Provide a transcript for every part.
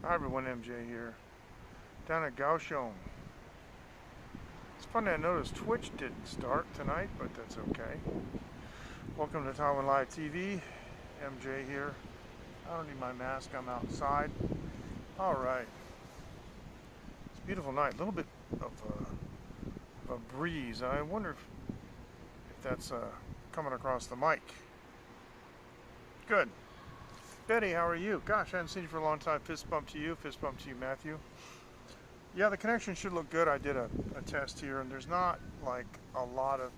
Hi everyone, MJ here, down at Kaohsiung. It's funny, I noticed Twitch didn't start tonight, but that's okay. Welcome to Taiwan Live TV, MJ here. I don't need my mask, I'm outside. Alright, it's a beautiful night, a little bit of a breeze. I wonder if that's coming across the mic. Good. Betty, how are you? Gosh, I haven't seen you for a long time. Fist bump to you, fist bump to you, Matthew. Yeah, the connection should look good. I did a test here, and there's not like a lot of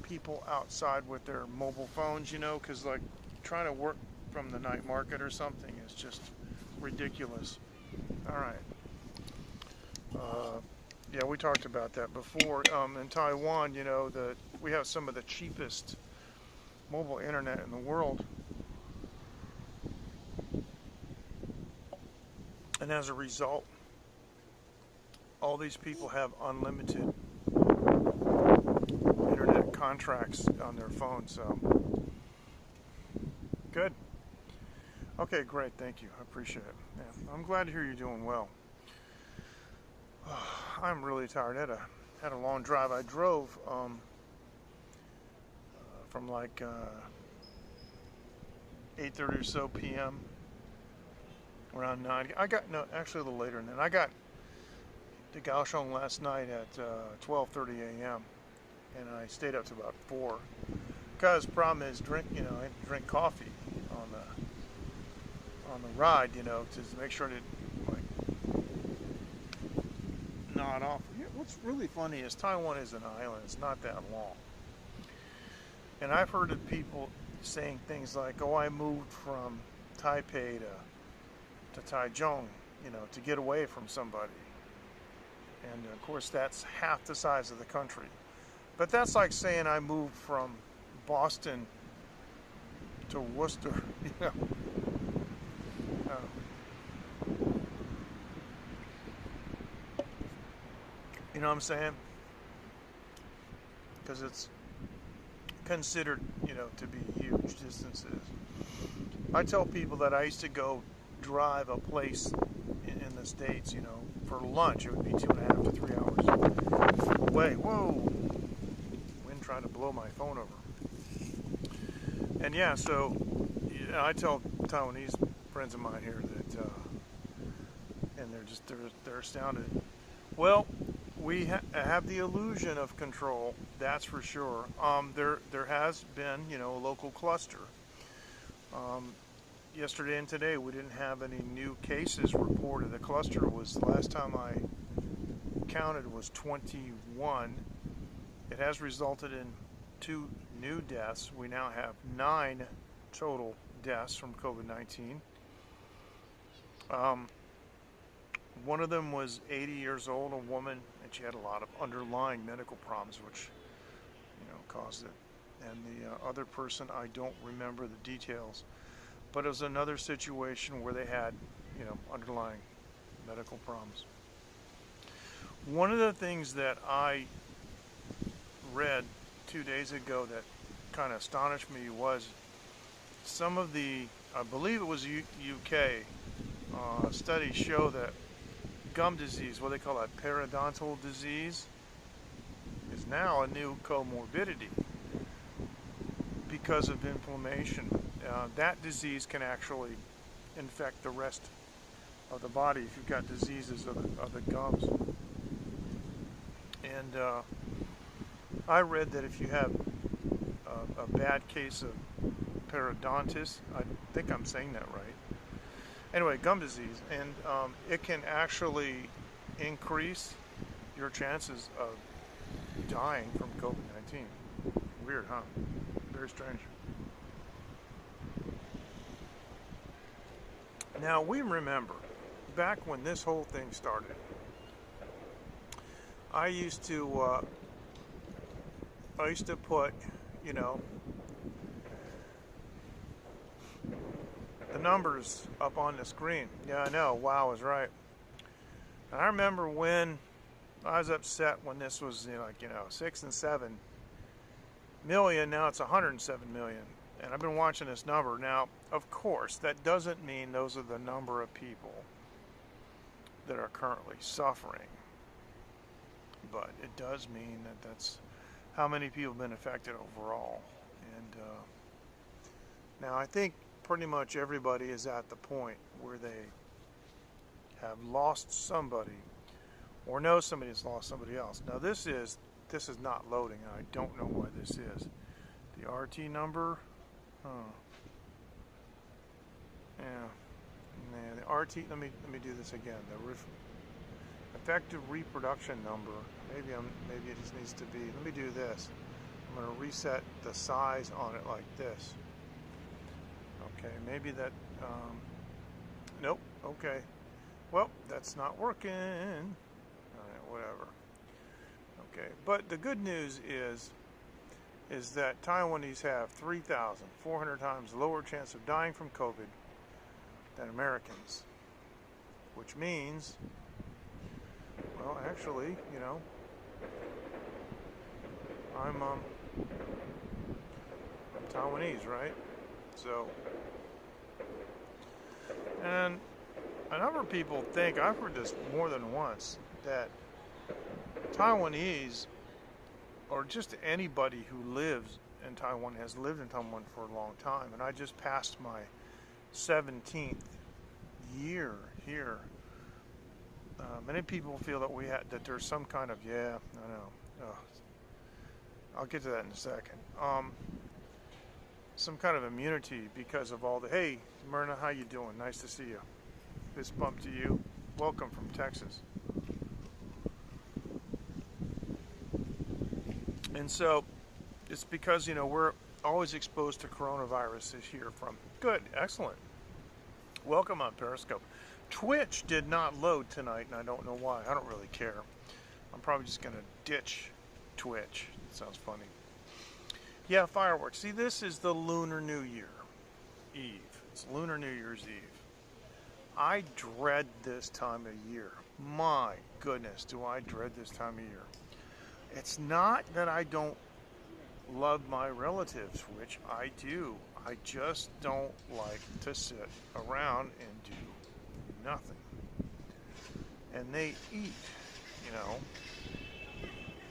people outside with their mobile phones, you know, because like trying to work from the night market or something is just ridiculous. All right. Yeah, we talked about that before. In Taiwan, you know, we have some of the cheapest mobile internet in the world. And as a result, all these people have unlimited internet contracts on their phones. So, good. Okay, great. Thank you. I appreciate it. Yeah, I'm glad to hear you're doing well. I'm really tired. I had a long drive. I drove from like 8:30 or so p.m. around 9. Actually a little later than that. I got to Kaohsiung last night at 12:30 a.m. and I stayed up to about 4. Because the problem is I drink coffee on the ride, you know, to make sure to like nod off. What's really funny is Taiwan is an island. It's not that long. And I've heard of people saying things like, "Oh, I moved from Taipei to Taichung, you know, to get away from somebody." And of course, that's half the size of the country. But that's like saying I moved from Boston to Worcester, you know. You know what I'm saying? Because it's considered, you know, to be huge distances. I tell people that I used to go drive a place in the States, you know, for lunch. It would be 2.5 to 3 hours away. Whoa! Wind trying to blow my phone over. And yeah, so I tell Taiwanese friends of mine here that, and they're astounded. Well, we have the illusion of control, that's for sure. There has been, you know, a local cluster. Yesterday and today we didn't have any new cases reported. The cluster was, last time I counted, was 21. It has resulted in 2 new deaths. We now have 9 total deaths from COVID-19. One of them was 80 years old, a woman, and she had a lot of underlying medical problems, which, you know, caused it. And the other person, I don't remember the details, but it was another situation where they had, you know, underlying medical problems. One of the things that I read 2 days ago that kind of astonished me was some of the, I believe it was UK, studies show that gum disease, what they call a periodontal disease, is now a new comorbidity because of inflammation. That disease can actually infect the rest of the body if you've got diseases of the gums. And I read that if you have a bad case of periodontitis, I think I'm saying that right. Anyway, gum disease, and it can actually increase your chances of dying from COVID-19. Weird, huh? Very strange. Now, we remember back when this whole thing started, I used to put, you know, the numbers up on the screen. Yeah, I know. Wow, I was right. And I remember when I was upset when this was, 6 and 7 million. Now it's 107 million. And I've been watching this number. Now, of course, that doesn't mean those are the number of people that are currently suffering. But it does mean that that's how many people have been affected overall. And now I think pretty much everybody is at the point where they have lost somebody or know somebody has lost somebody else. Now this is not loading. I don't know why this is. The RT number, yeah. Nah, the RT. Let me do this again. The effective reproduction number. Maybe it just needs to be. Let me do this. I'm going to reset the size on it like this. Okay, maybe that. Nope. Okay. Well, that's not working. All right, whatever. Okay, but the good news is that Taiwanese have 3,400 times lower chance of dying from COVID than Americans, which means, well, actually, you know, I'm Taiwanese, right? So, and a number of people think, I've heard this more than once, that Taiwanese, or just anybody who lives in Taiwan, has lived in Taiwan for a long time, and I just passed my 17th year here. Many people feel that there's some kind of, yeah, I know. I'll get to that in a second. Some kind of immunity because of all the, hey, Myrna, how you doing? Nice to see you. Fist bump to you. Welcome from Texas. And so it's because, you know, we're always exposed to coronavirus here from. Good, excellent. Welcome on Periscope. Twitch did not load tonight, and I don't know why. I don't really care. I'm probably just going to ditch Twitch. It sounds funny. Yeah, fireworks. See, this is the Lunar New Year Eve. It's Lunar New Year's Eve. I dread this time of year. My goodness, do I dread this time of year. It's not that I don't love my relatives, which I do. I just don't like to sit around and do nothing. And they eat, you know,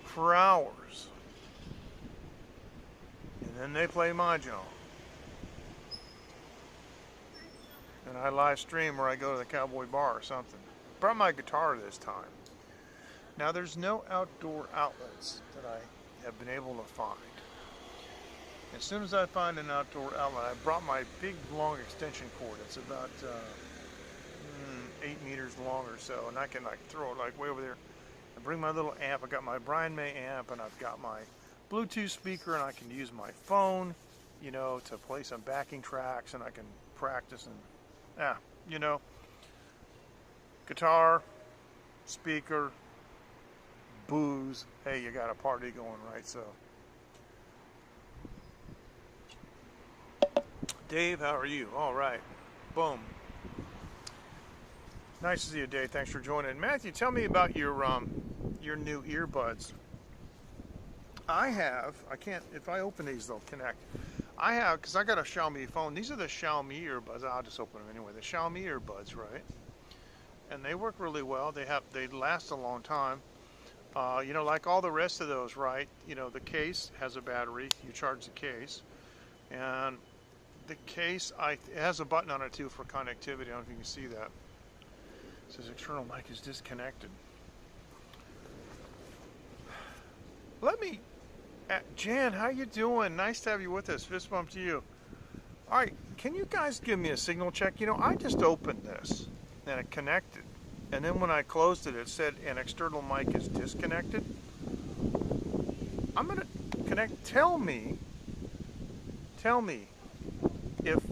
for hours. And then they play Mahjong. And I live stream or I go to the cowboy bar or something. Brought my guitar this time. Now there's no outdoor outlets that I have been able to find. As soon as I find an outdoor outlet, I brought my big long extension cord. It's about 8 meters long or so, and I can like throw it like way over there. I bring my little amp. I got my Brian May amp, and I've got my Bluetooth speaker, and I can use my phone, you know, to play some backing tracks, and I can practice and, you know, guitar, speaker, booze. Hey, you got a party going, right? So, Dave, how are you? All right. Boom. Nice to see you, Dave. Thanks for joining. Matthew, tell me about your new earbuds. I can't, if I open these, they'll connect. I have, because I got a Xiaomi phone. These are the Xiaomi earbuds. I'll just open them anyway. The Xiaomi earbuds, right? And they work really well. They last a long time. You know, like all the rest of those, right? You know, the case has a battery. You charge the case. And the case, it has a button on it, too, for connectivity. I don't know if you can see that. It says external mic is disconnected. Jan, how you doing? Nice to have you with us. Fist bump to you. All right, can you guys give me a signal check? You know, I just opened this, and it connected. And then when I closed it, it said an external mic is disconnected. I'm going to connect. Tell me if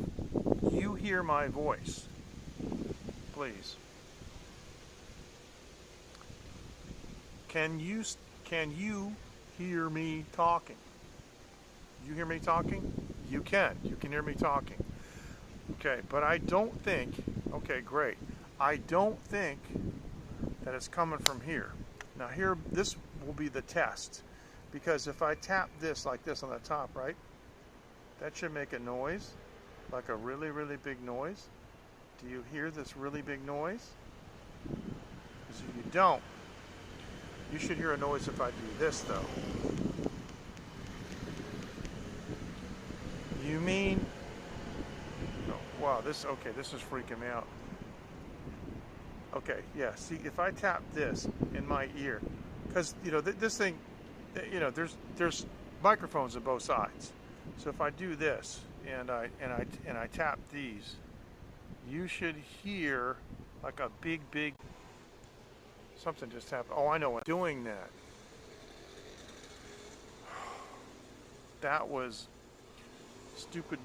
you hear my voice, please. Can you hear me talking? You hear me talking? You can hear me talking. Okay, but I don't think, okay, great. I don't think that it's coming from here. Now here, this will be the test. Because if I tap this like this on the top, right? That should make a noise, like a really, really big noise. Do you hear this really big noise? Because if you don't, you should hear a noise if I do this though. You mean, oh, wow, this is freaking me out. Okay, yeah, see, if I tap this in my ear, because, this thing, there's microphones on both sides. So if I do this and I tap these, you should hear like a big something just happened. Oh, I know what. Doing that. That was stupid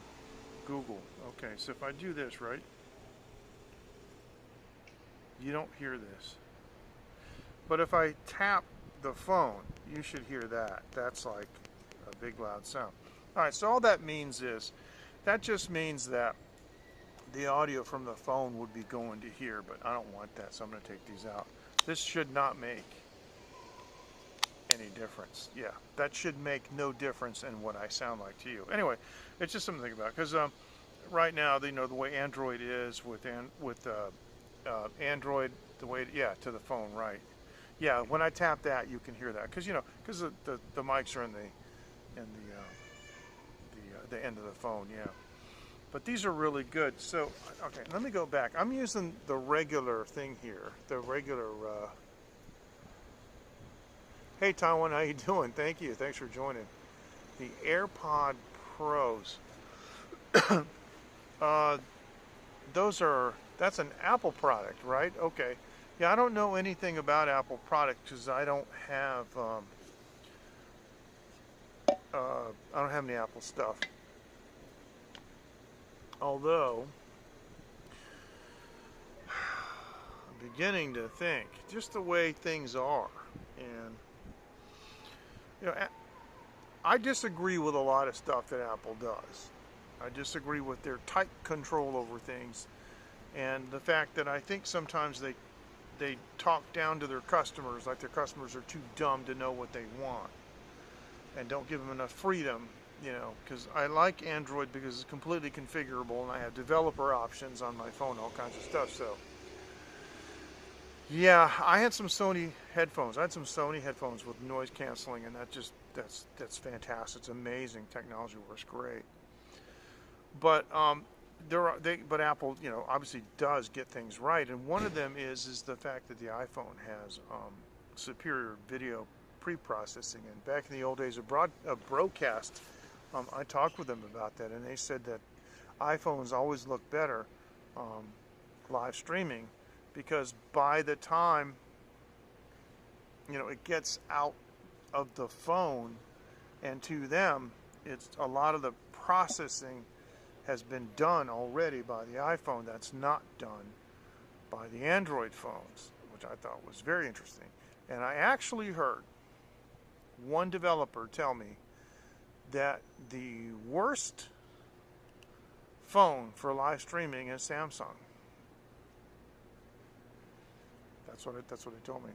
Google. Okay, so if I do this, right? You don't hear this. But if I tap the phone, you should hear that. That's like a big loud sound. All right, so all that means is, that just means that the audio from the phone would be going to here, but I don't want that, so I'm going to take these out. This should not make any difference. Yeah, that should make no difference in what I sound like to you. Anyway, it's just something to think about, because right now, the way Android is with Android, the way, to the phone, right? Yeah, when I tap that, you can hear that, because the mics are in the end of the phone, yeah. But these are really good. So, okay, let me go back. I'm using the regular thing here, the regular. Hey, Taiwan, how you doing? Thank you. Thanks for joining. The AirPod Pros. That's an Apple product, right? Okay. Yeah, I don't know anything about Apple product because I don't have any Apple stuff. Although, I'm beginning to think just the way things are, and I disagree with a lot of stuff that Apple does. I disagree with their tight control over things, and the fact that I think sometimes they talk down to their customers like their customers are too dumb to know what they want, and don't give them enough freedom. Because I like Android because it's completely configurable, and I have developer options on my phone, all kinds of stuff. So, yeah, I had some Sony headphones. I had some Sony headphones with noise canceling, and that's fantastic. It's amazing. Technology works great. But but Apple, obviously does get things right, and one of them is the fact that the iPhone has superior video pre-processing. And back in the old days of broadcast, I talked with them about that, and they said that iPhones always look better live streaming, because by the time it gets out of the phone and to them, it's a lot of the processing has been done already by the iPhone that's not done by the Android phones, which I thought was very interesting. And I actually heard one developer tell me that the worst phone for live streaming is Samsung. That's what he told me.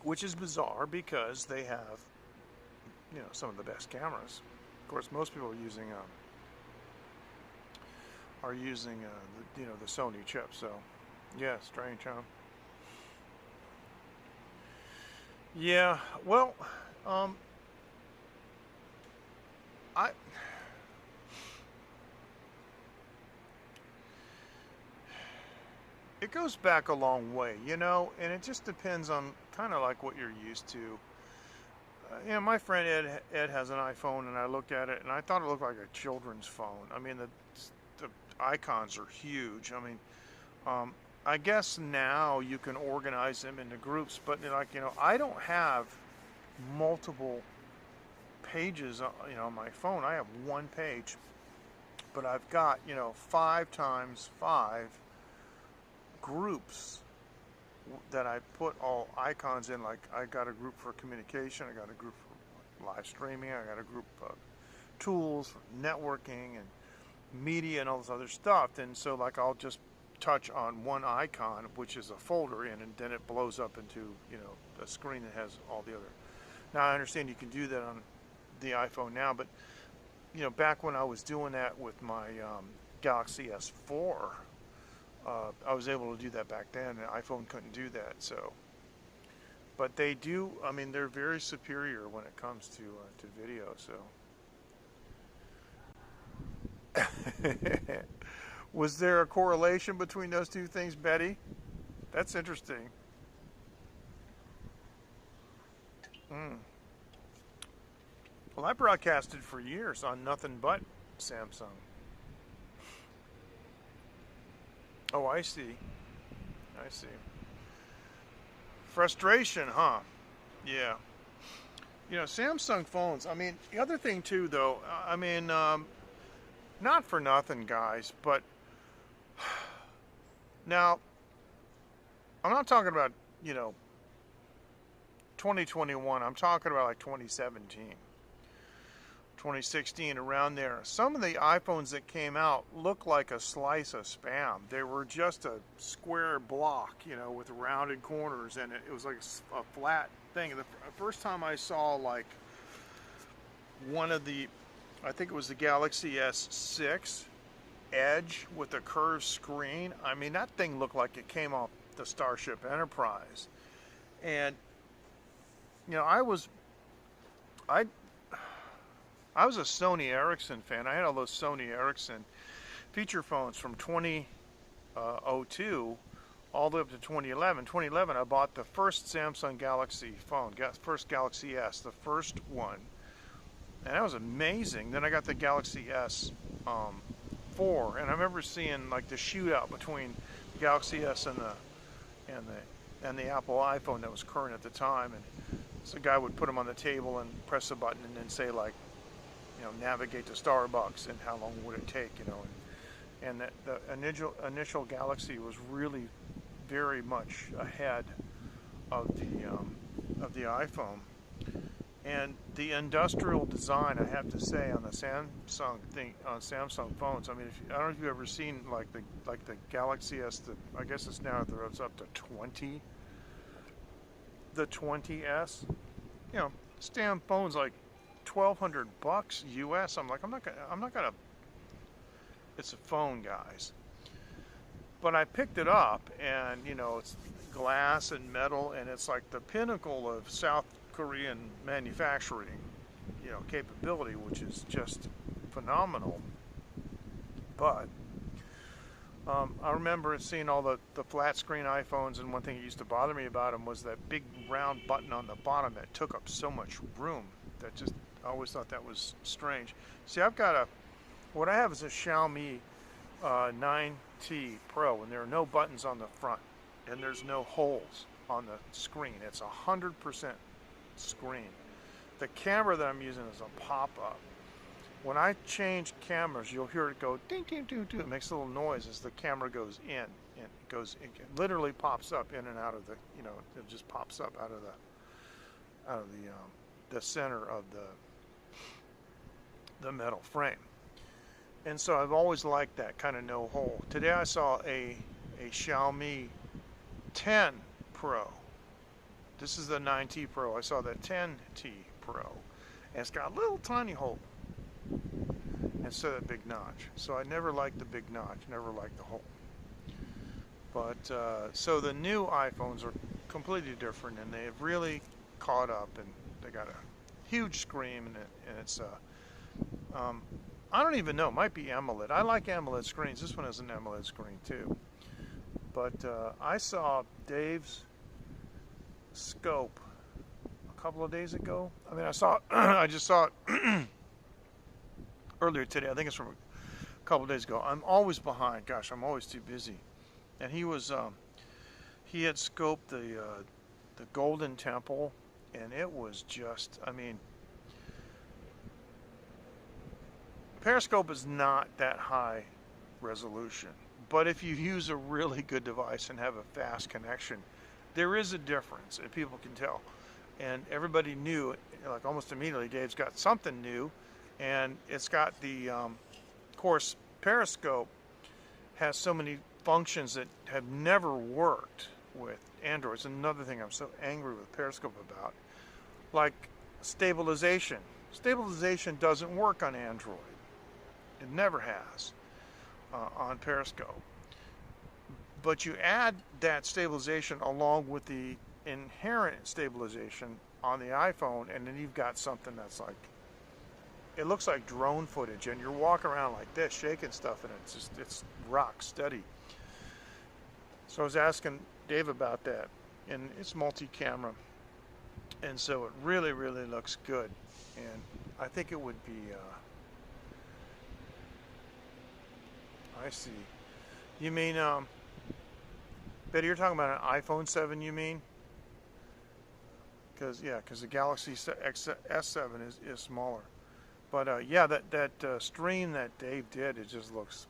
Which is bizarre because they have, some of the best cameras. Of course, most people are using the Sony chip. So, yeah, strange, huh? Yeah, well, it goes back a long way, and it just depends on kind of like what you're used to. My friend Ed has an iPhone, and I looked at it, and I thought it looked like a children's phone. I mean, the icons are huge. I mean, I guess now you can organize them into groups, but I don't have multiple pages, on my phone. I have one page, but I've got 5 times 5 groups that I put all icons in. Like, I got a group for communication, I got a group for live streaming, I got a group of tools for networking and media and all this other stuff. And so, like, I'll just touch on one icon, which is a folder in, and then it blows up into a screen that has all the other. Now, I understand you can do that on the iPhone now, but back when I was doing that with my Galaxy S4, I was able to do that back then, and iPhone couldn't do that. So, but they do. I mean, they're very superior when it comes to video. So, was there a correlation between those two things, Betty? That's interesting. Mm. Well, I broadcasted for years on nothing but Samsung. Oh, I see. I see. Frustration, huh? Yeah. You know, Samsung phones. I mean, the other thing too, though. I mean, not for nothing, guys, but now I'm not talking about 2021. I'm talking about like 2017. 2016, around there. Some of the iPhones that came out looked like a slice of Spam. They were just a square block, with rounded corners, and it was like a flat thing. The first time I saw like one of the, I think it was the Galaxy S6 Edge with a curved screen. I mean, that thing looked like it came off the Starship Enterprise. And I was a Sony Ericsson fan. I had all those Sony Ericsson feature phones from 2002 all the way up to 2011. 2011, I bought the first Samsung Galaxy phone, first Galaxy S, the first one, and that was amazing. Then I got the Galaxy S 4, and I remember seeing like the shootout between the Galaxy S and the Apple iPhone that was current at the time, and so the guy would put them on the table and press a button and then say like, navigate to Starbucks, and how long would it take, and the initial Galaxy was really very much ahead of the iPhone, and the industrial design, I have to say, on the Samsung phones. I mean, I don't know if you've ever seen like the Galaxy S. I guess it's now it's up to 20. The 20s, this damn phone's like $1,200 US. I'm like, I'm not gonna. It's a phone, guys. But I picked it up, and it's glass and metal, and it's like the pinnacle of South Korean manufacturing, capability, which is just phenomenal. But I remember seeing all the flat screen iPhones, and one thing that used to bother me about them was that big round button on the bottom that took up so much room. I always thought that was strange. See, what I have is a Xiaomi 9T Pro, and there are no buttons on the front, and there's no holes on the screen. It's 100% screen. The camera that I'm using is a pop-up. When I change cameras, you'll hear it go ding, ding, ding, ding. It makes a little noise as the camera goes in, and it literally pops up in and out of the, it just pops up out of the center of the metal frame. And so I've always liked that kind of no hole. Today I saw a Xiaomi 10 Pro. This is the 9T Pro. I saw the 10T Pro, and it's got a little tiny hole instead of a big notch. So I never liked the big notch, never liked the hole. But so the new iPhones are completely different, and they've really caught up, and they got a huge screen, and it's I don't even know, it might be AMOLED. I like AMOLED screens. This one has an AMOLED screen too. But I saw Dave's scope a couple of days ago. I mean, I just saw it earlier today. I think it's from a couple of days ago. I'm always behind. Gosh, I'm always too busy. And he had scoped the Golden Temple, and it was just, I mean, Periscope is not that high resolution, but if you use a really good device and have a fast connection, there is a difference, and people can tell. And everybody knew, like almost immediately, Dave's got something new, and it's got the, of course, Periscope has so many functions that have never worked with Android. It's another thing I'm so angry with Periscope about, like stabilization. Stabilization doesn't work on Android. It never has on Periscope. But you add that stabilization along with the inherent stabilization on the iPhone, and then you've got something that's like, it looks like drone footage, and you're walking around like this, shaking stuff, and it's rock steady. So I was asking Dave about that, and it's multi-camera, and so it really, really looks good, and I think it would be, I see. You mean, Betty, you're talking about an iPhone 7, you mean? Because the Galaxy S7 is smaller. But yeah, that stream that Dave did, it looks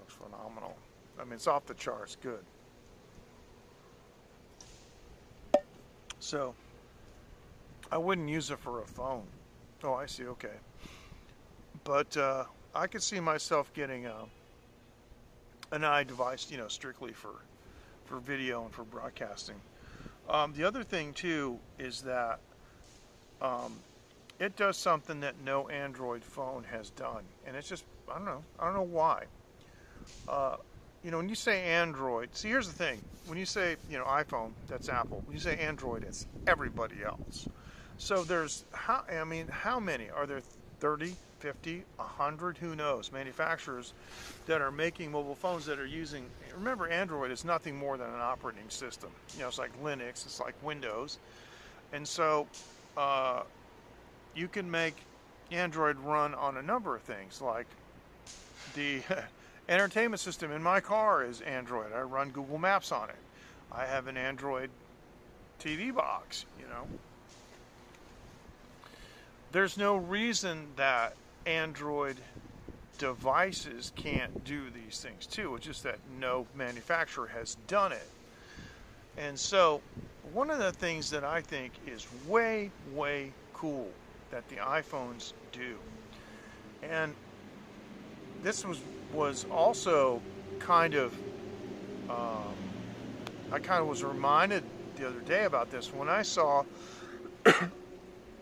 phenomenal. I mean, it's off the charts good. So I wouldn't use it for a phone. Oh, I see. Okay. But I could see myself getting an iDevice, strictly for video and for broadcasting. The other thing too is that it does something that no Android phone has done, and it's just, I don't know why. When you say Android, see, here's the thing: when you say iPhone, that's Apple. When you say Android, it's everybody else. So there's how many are there? 30, 50, 100, who knows, manufacturers that are making mobile phones that are using, remember, Android is nothing more than an operating system. It's like Linux, it's like Windows. And so you can make Android run on a number of things, like the entertainment system in my car is Android. I run Google Maps on it. I have an Android TV box, There's no reason that Android devices can't do these things too. It's just that no manufacturer has done it. And so one of the things that I think is way, way cool that the iPhones do, and this was also kind of, I kind of was reminded the other day about this when I saw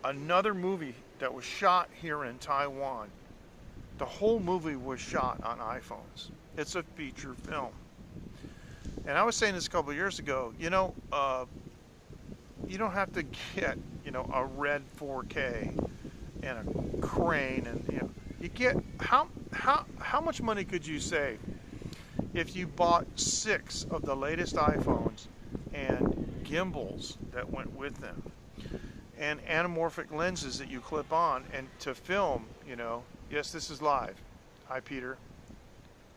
another movie that was shot here in Taiwan. The whole movie was shot on iPhones. It's a feature film. And I was saying this a couple of years ago, you don't have to get, a red 4K and a crane, and you get, how much money could you save if you bought 6 of the latest iPhones and gimbals that went with them, and anamorphic lenses that you clip on and to film, yes, this is live. Hi, Peter.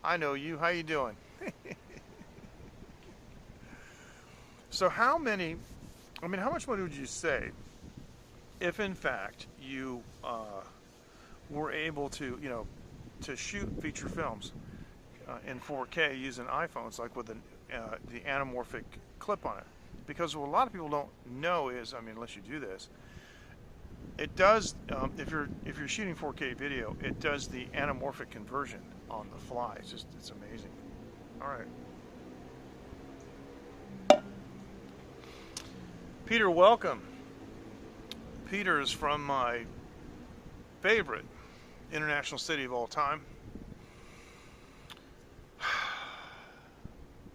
I know you. How you doing? So how much money would you save if, in fact, you were able to, to shoot feature films in 4K using iPhones, like with the anamorphic clip on it? Because what a lot of people don't know is, unless you do this, it does, if you're shooting 4K video, it does the anamorphic conversion on the fly. It's amazing. All right. Peter, welcome. Peter is from my favorite international city of all time,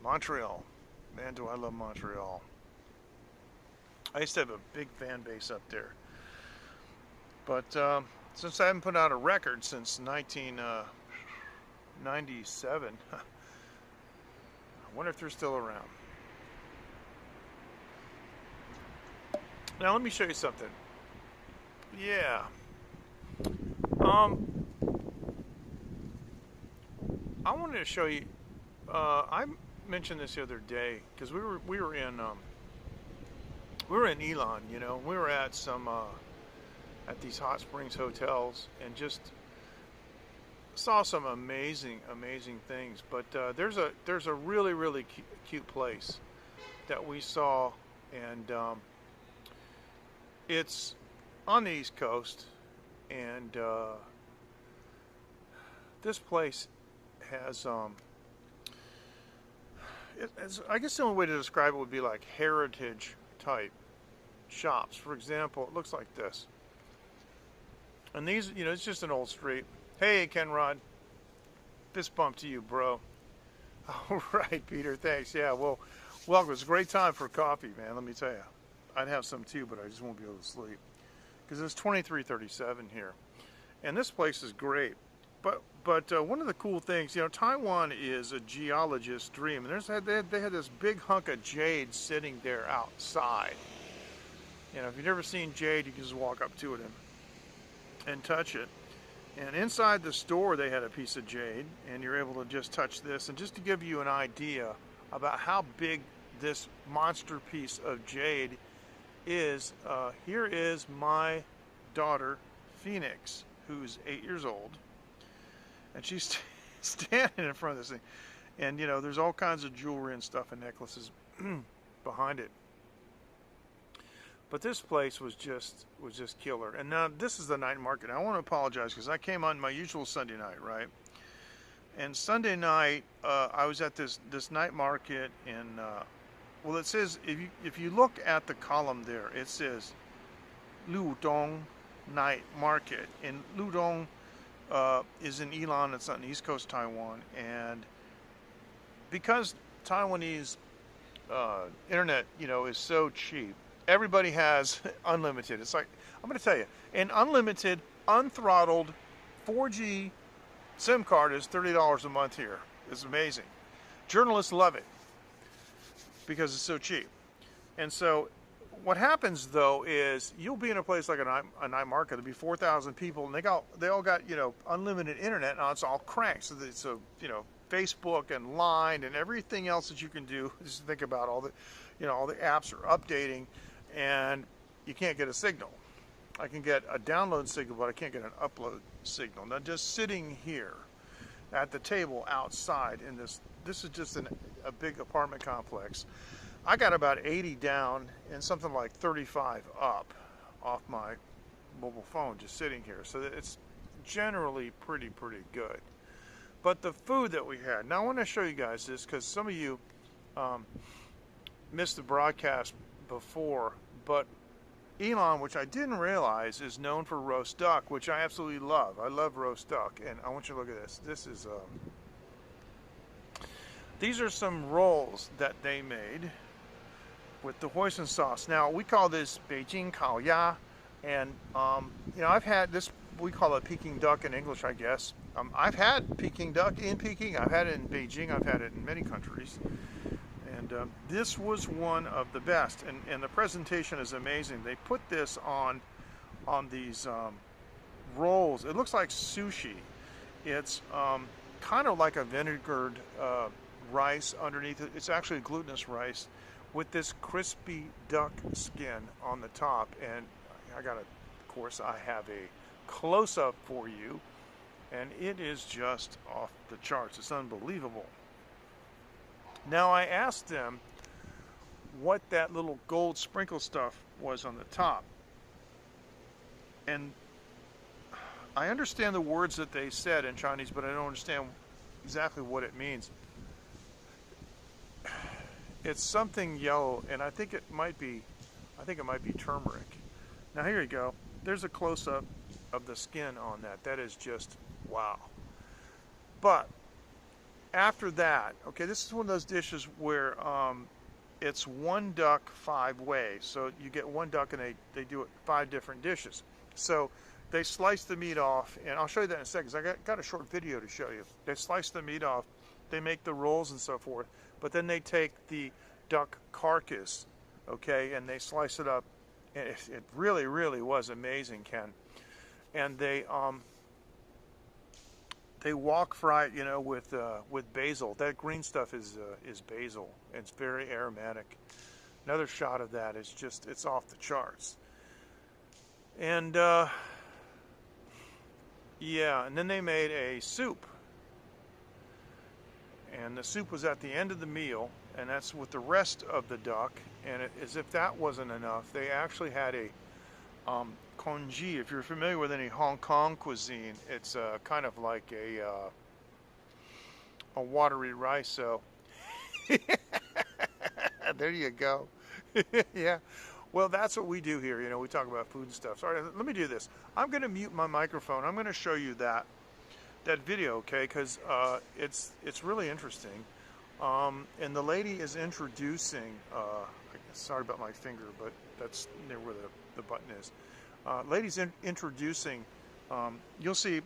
Montreal. Man, do I love Montreal. I used to have a big fan base up there. But since I haven't put out a record since 1997, I wonder if they're still around. Now let me show you something. Yeah. I wanted to show you. I mentioned this the other day because we were in Elon. We were at some at these hot springs hotels and just saw some amazing things. But there's a really, really cute place that we saw, and it's on the East Coast, and this place has I guess the only way to describe it would be like heritage type shops. For example, it looks like this. And these, it's just an old street. Hey, Kenrod. Fist bump to you, bro. All right, Peter. Thanks. Yeah. Well, welcome. It's a great time for coffee, man. Let me tell you. I'd have some too, but I just won't be able to sleep because it's 23:37 here, and this place is great. But one of the cool things, Taiwan is a geologist's dream, and they had this big hunk of jade sitting there outside. If you've never seen jade, you can just walk up to it and touch it. And inside the store, they had a piece of jade, and you're able to just touch this. And just to give you an idea about how big this monster piece of jade is, here is my daughter, Phoenix, who's 8 years old. And she's standing in front of this thing. And, there's all kinds of jewelry and stuff and necklaces behind it. But this place was just killer. And now this is the night market. I want to apologize because I came on my usual Sunday night, right? And Sunday night, I was at this night market in, well, it says, if you look at the column there, it says Ludong Night Market. And Ludong is in Ilan. It's on the east coast of Taiwan. And because Taiwanese internet, is so cheap, everybody has unlimited. It's like, I'm going to tell you, an unlimited, unthrottled 4G SIM card is $30 a month here. It's amazing. Journalists love it because it's so cheap. And so what happens, though, is you'll be in a place like a night market. There'll be 4,000 people, and they all got, unlimited internet, and it's all cranked. So Facebook and Line and everything else that you can do. Just think about all the apps are updating, and you can't get a signal. I can get a download signal, but I can't get an upload signal. Now, just sitting here at the table outside in this is just a big apartment complex. I got about 80 down and something like 35 up off my mobile phone just sitting here. So it's generally pretty good. But the food that we had. Now I want to show you guys this because some of you missed the broadcast before, but Elon, which I didn't realize, is known for roast duck, which I absolutely love. I love roast duck, and I want you to look at this. This is these are some rolls that they made with the hoisin sauce. Now we call this Beijing Kao Ya, and I've had this. We call it Peking duck in English, I guess. I've had Peking duck in Peking. I've had it in Beijing. I've had it in many countries. And this was one of the best. And the presentation is amazing. They put this on these rolls. It looks like sushi. It's kind of like a vinegared rice underneath it. It's actually glutinous rice with this crispy duck skin on the top. And of course, I have a close-up for you. And it is just off the charts. It's unbelievable. Now I asked them what that little gold sprinkle stuff was on the top. And I understand the words that they said in Chinese, but I don't understand exactly what it means. It's something yellow, and I think it might be turmeric. Now here you go. There's a close-up of the skin on that. That is just wow. But after that, okay, this is one of those dishes where it's one duck 5 ways. So you get one duck and they do it 5 different dishes. So they slice the meat off, and I'll show you that in a second, because I got a short video to show you. They slice the meat off, they make the rolls and so forth, but then they take the duck carcass, okay, and they slice it up. And it really, really was amazing, Ken. And they wok fry it, with basil. That green stuff is basil. It's very aromatic. Another shot of that is it's off the charts. And yeah, and then they made a soup. And the soup was at the end of the meal, and that's with the rest of the duck. And as if that wasn't enough, they actually had a congee. If you're familiar with any Hong Kong cuisine, it's kind of like a watery rice. So there you go. Yeah. Well, that's what we do here. We talk about food and stuff. Sorry, let me do this. I'm going to mute my microphone. I'm going to show you that video, okay? Because it's really interesting. And the lady is introducing, sorry about my finger, but that's near where the button is. Lady's introducing, you'll see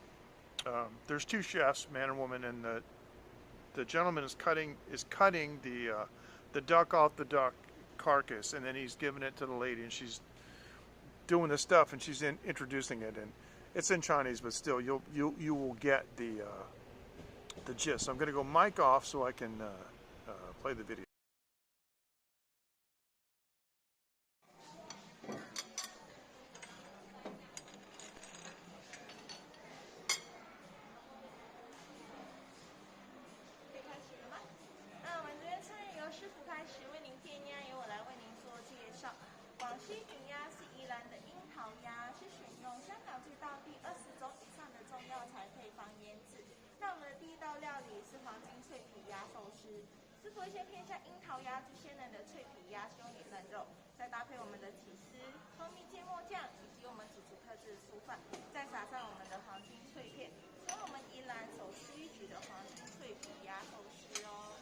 there's two chefs, man and woman, and the gentleman is cutting the duck off the duck carcass, and then he's giving it to the lady, and she's doing the stuff, and she's introducing it, and it's in Chinese, but still you will get the gist. So I'm going to go mic off so I can play the video. 做一些偏向樱桃鸭之鲜嫩的脆皮鸭胸野嫩肉，再搭配我们的起司、蜂蜜芥末酱以及我们主厨特制的醋饭，再撒上我们的黄金脆片，成为我们宜兰首屈一举的黄金脆皮鸭寿司哦。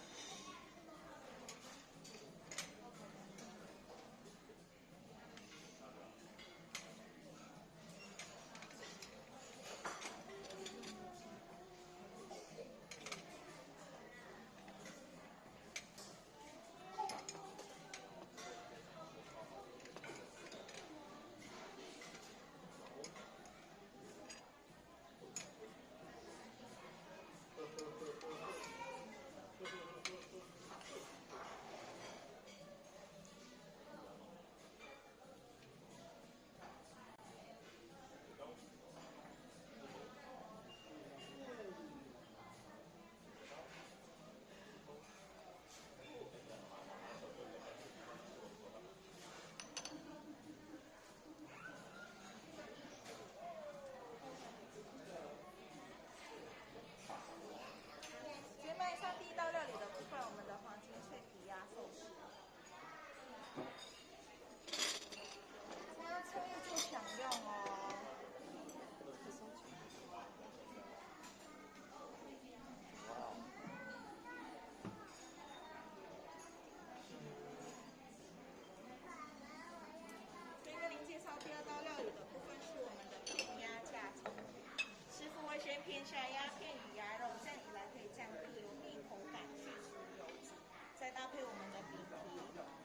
偏下鸭片与鸭肉，这样一来可以降低油腻口感，去除油脂。再搭配我们的饼皮、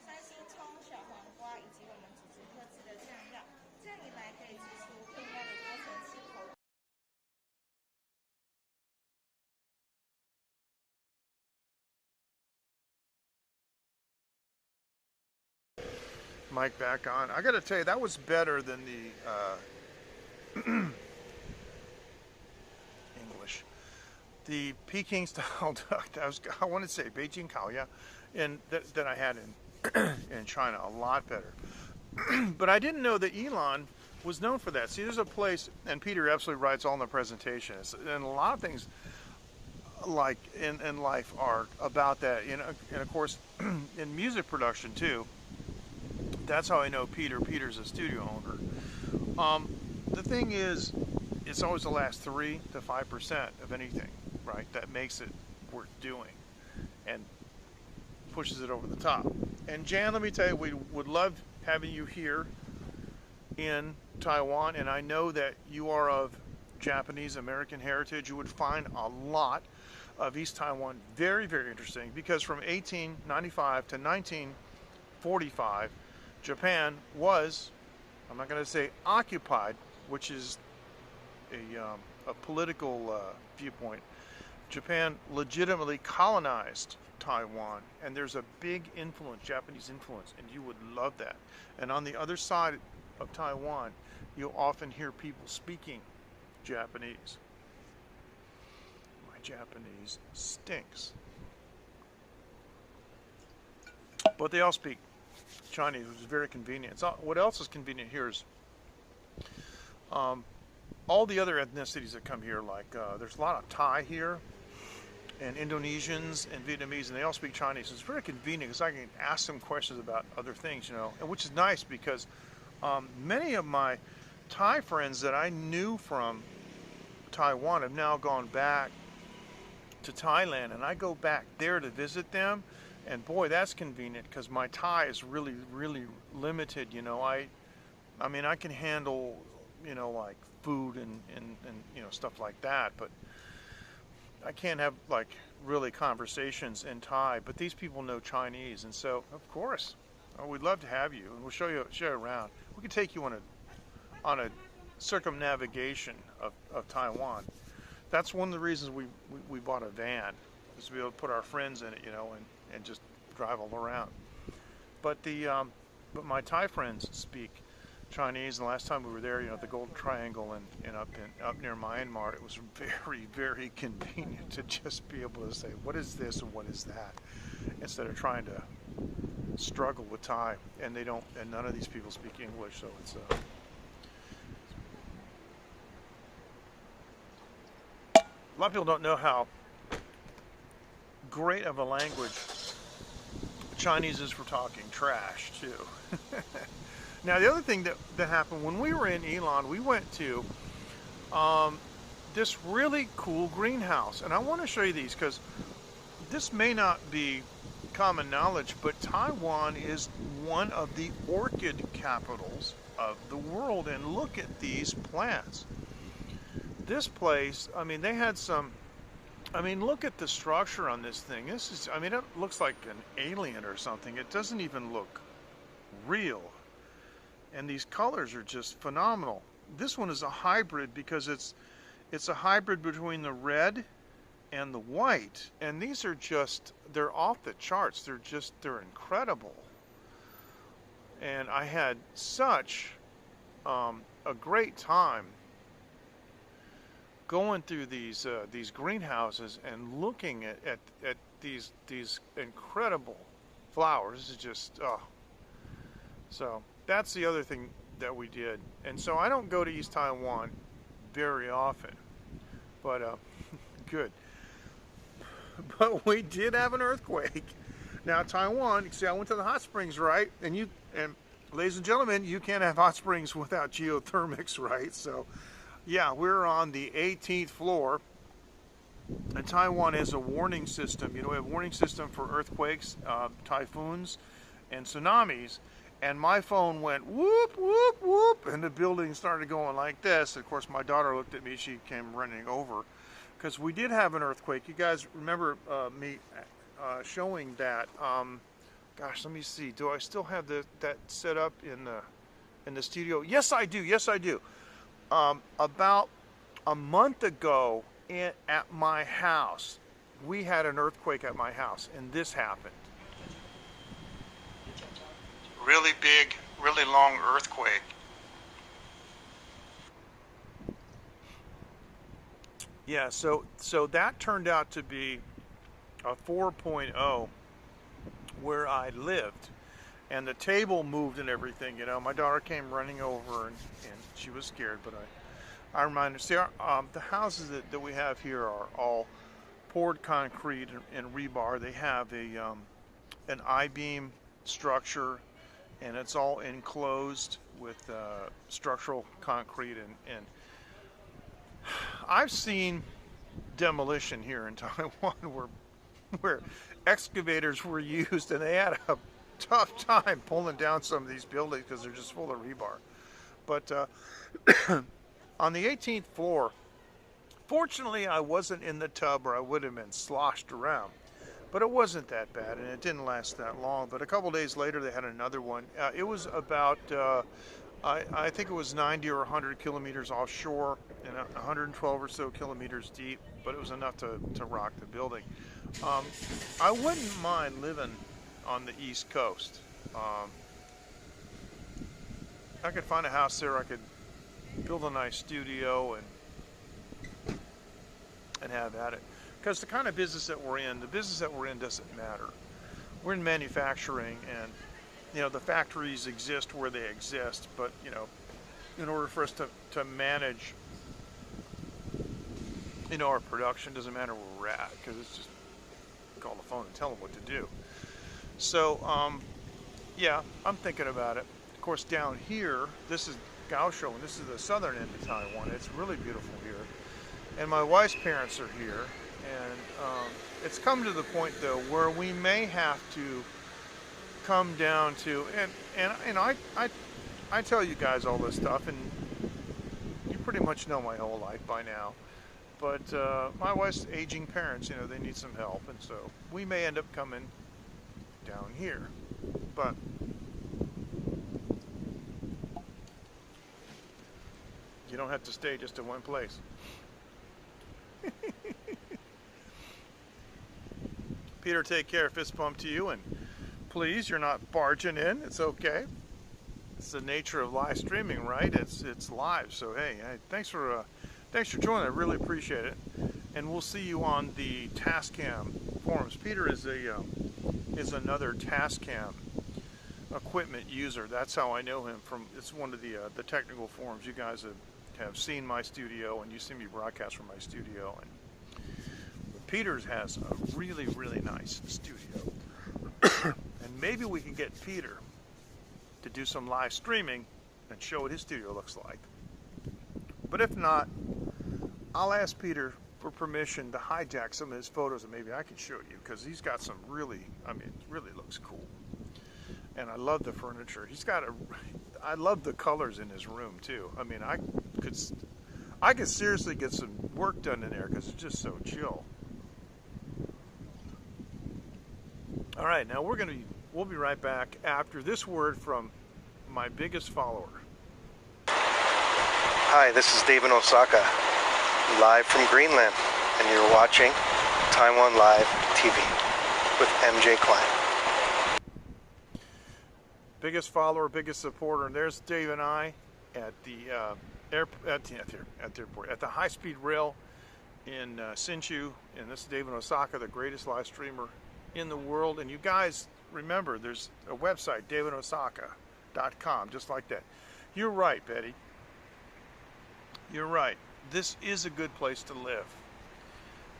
三星葱、小黄瓜以及我们主厨特制的酱料，这样一来可以吃出更加的多层次口感。 Mic back on. I got to tell you, that was better than the English. The Peking style duck. I want to say Beijing Kaoya, and that I had in China, a lot better. But I didn't know that Yilan was known for that. See, there's a place, and Peter absolutely writes all in the presentation, and a lot of things like in life are about that. You know, and of course, in music production too. That's how I know Peter. Peter's a studio owner. The thing is, it's always the last 3 to 5% of anything, right? That makes it worth doing and pushes it over the top. And Jan, let me tell you, we would love having you here in Taiwan. And I know that you are of Japanese American heritage. You would find a lot of East Taiwan very, very interesting, because from 1895 to 1945, Japan was, I'm not going to say occupied, which is a political viewpoint. Japan legitimately colonized Taiwan, and there's a big influence, Japanese influence, and you would love that. And on the other side of Taiwan, you'll often hear people speaking Japanese. My Japanese stinks. But they all speak Chinese, which is very convenient. So what else is convenient here is all the other ethnicities that come here, like there's a lot of Thai here, and Indonesians and Vietnamese, and they all speak Chinese. It's very convenient because I can ask them questions about other things, you know, and which is nice because many of my Thai friends that I knew from Taiwan have now gone back to Thailand, and I go back there to visit them, and boy, that's convenient because my Thai is really, really limited. You know, I mean, I can handle, you know, like food and you know, stuff like that, but I can't have like really conversations in Thai. But these people know Chinese, and so of course, we'd love to have you, and we'll show you around. We could take you on a circumnavigation of Taiwan. That's one of the reasons we bought a van, is to be able to put our friends in it, you know, and just drive all around. But but my Thai friends speak Chinese, and the last time we were there, you know, the Golden Triangle and up near Myanmar, it was very, very convenient to just be able to say, what is this and what is that, instead of trying to struggle with Thai. And none of these people speak English, so it's a lot of people don't know how great of a language Chinese is for talking trash too. Now, the other thing that happened when we were in Elon, we went to this really cool greenhouse, and I want to show you these because this may not be common knowledge, but Taiwan is one of the orchid capitals of the world, and look at these plants. This place, I mean, they had some, I mean, look at the structure on this thing. This is, I mean, it looks like an alien or something. It doesn't even look real. And these colors are just phenomenal. This one is a hybrid because it's a hybrid between the red and the white. And these are just, they're off the charts. They're incredible. And I had such a great time going through these greenhouses and looking at these incredible flowers. This is just, oh. So that's the other thing that we did. And so I don't go to East Taiwan very often, but good. But we did have an earthquake. Now Taiwan, see, I went to the hot springs, right? And ladies and gentlemen, you can't have hot springs without geothermics, right? So yeah, we're on the 18th floor, and Taiwan has a warning system. You know, we have a warning system for earthquakes, typhoons, and tsunamis. And my phone went whoop, whoop, whoop, and the building started going like this. Of course, my daughter looked at me. She came running over because we did have an earthquake. You guys remember me showing that? Gosh, let me see. Do I still have that set up in the studio? Yes, I do. Yes, I do. About a month ago at my house, we had an earthquake at my house, and this happened. Really big, really long earthquake. Yeah, so that turned out to be a 4.0 where I lived. And the table moved and everything, you know. My daughter came running over and she was scared, but I reminded her. See, the houses that we have here are all poured concrete and rebar. They have an I-beam structure, and it's all enclosed with structural concrete. And I've seen demolition here in Taiwan where excavators were used, and they had a tough time pulling down some of these buildings because they're just full of rebar. But on the 18th floor, fortunately I wasn't in the tub or I would have been sloshed around. But it wasn't that bad, and it didn't last that long. But a couple days later they had another one. It was about, I think it was 90 or 100 kilometers offshore and 112 or so kilometers deep, but it was enough to rock the building. I wouldn't mind living on the East Coast. I could find a house there. I could build a nice studio and have at it. Because the kind of business that we're in, doesn't matter. We're in manufacturing, and you know the factories exist where they exist. But you know, in order for us to manage, you know, our production, doesn't matter where we're at, because it's just call the phone and tell them what to do. So, yeah, I'm thinking about it. Of course, down here, this is Kaohsiung, and this is the southern end of Taiwan. It's really beautiful here. And my wife's parents are here. And it's come to the point though where we may have to come down to, and I tell you guys all this stuff, and you pretty much know my whole life by now. But my wife's aging parents, you know, they need some help, and so we may end up coming down here. But you don't have to stay just in one place. Peter, take care. Fist bump to you, and please, you're not barging in. It's okay. It's the nature of live streaming, right? It's live. So hey, thanks for joining. I really appreciate it. And we'll see you on the Tascam forums. Peter is another Tascam equipment user. That's how I know him from. It's one of the technical forums. You guys have seen my studio, and you see me broadcast from my studio. And Peter's has a really, really nice studio. And maybe we can get Peter to do some live streaming and show what his studio looks like. But if not, I'll ask Peter for permission to hijack some of his photos, and maybe I can show you, because he's got some really, I mean, it really looks cool. And I love the furniture. I love the colors in his room too. I mean, I could seriously get some work done in there because it's just so chill. All right, now we'll be right back after this word from my biggest follower. Hi, this is David Osaka, live from Greenland, and you're watching Taiwan Live TV with MJ Klein. Biggest follower, biggest supporter, and there's Dave and I at the airport, at the high-speed rail in Hsinchu, and this is David Osaka, the greatest live streamer in the world. And you guys remember, there's a website, davidosaka.com, just like that. You're right, Betty. You're right. This is a good place to live,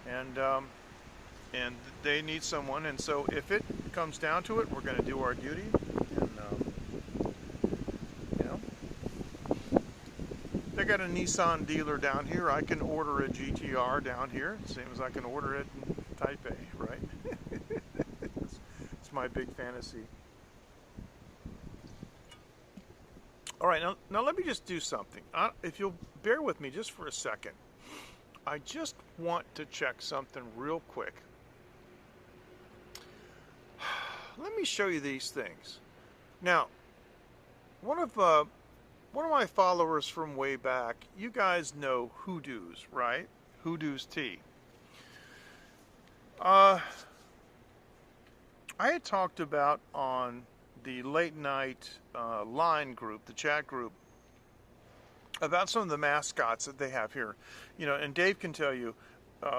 and they need someone. And so, if it comes down to it, we're going to do our duty. And you know, they got a Nissan dealer down here. I can order a GTR down here, same as I can order it in Taipei, right? It's my big fantasy. All right, now let me just do something. If you'll bear with me just for a second, I just want to check something real quick. Let me show you these things. Now, one of my followers from way back, you guys know Hoodoo's, right? Hoodoo's Tea. I had talked about on the late night line group, the chat group, about some of the mascots that they have here. You know, and Dave can tell you,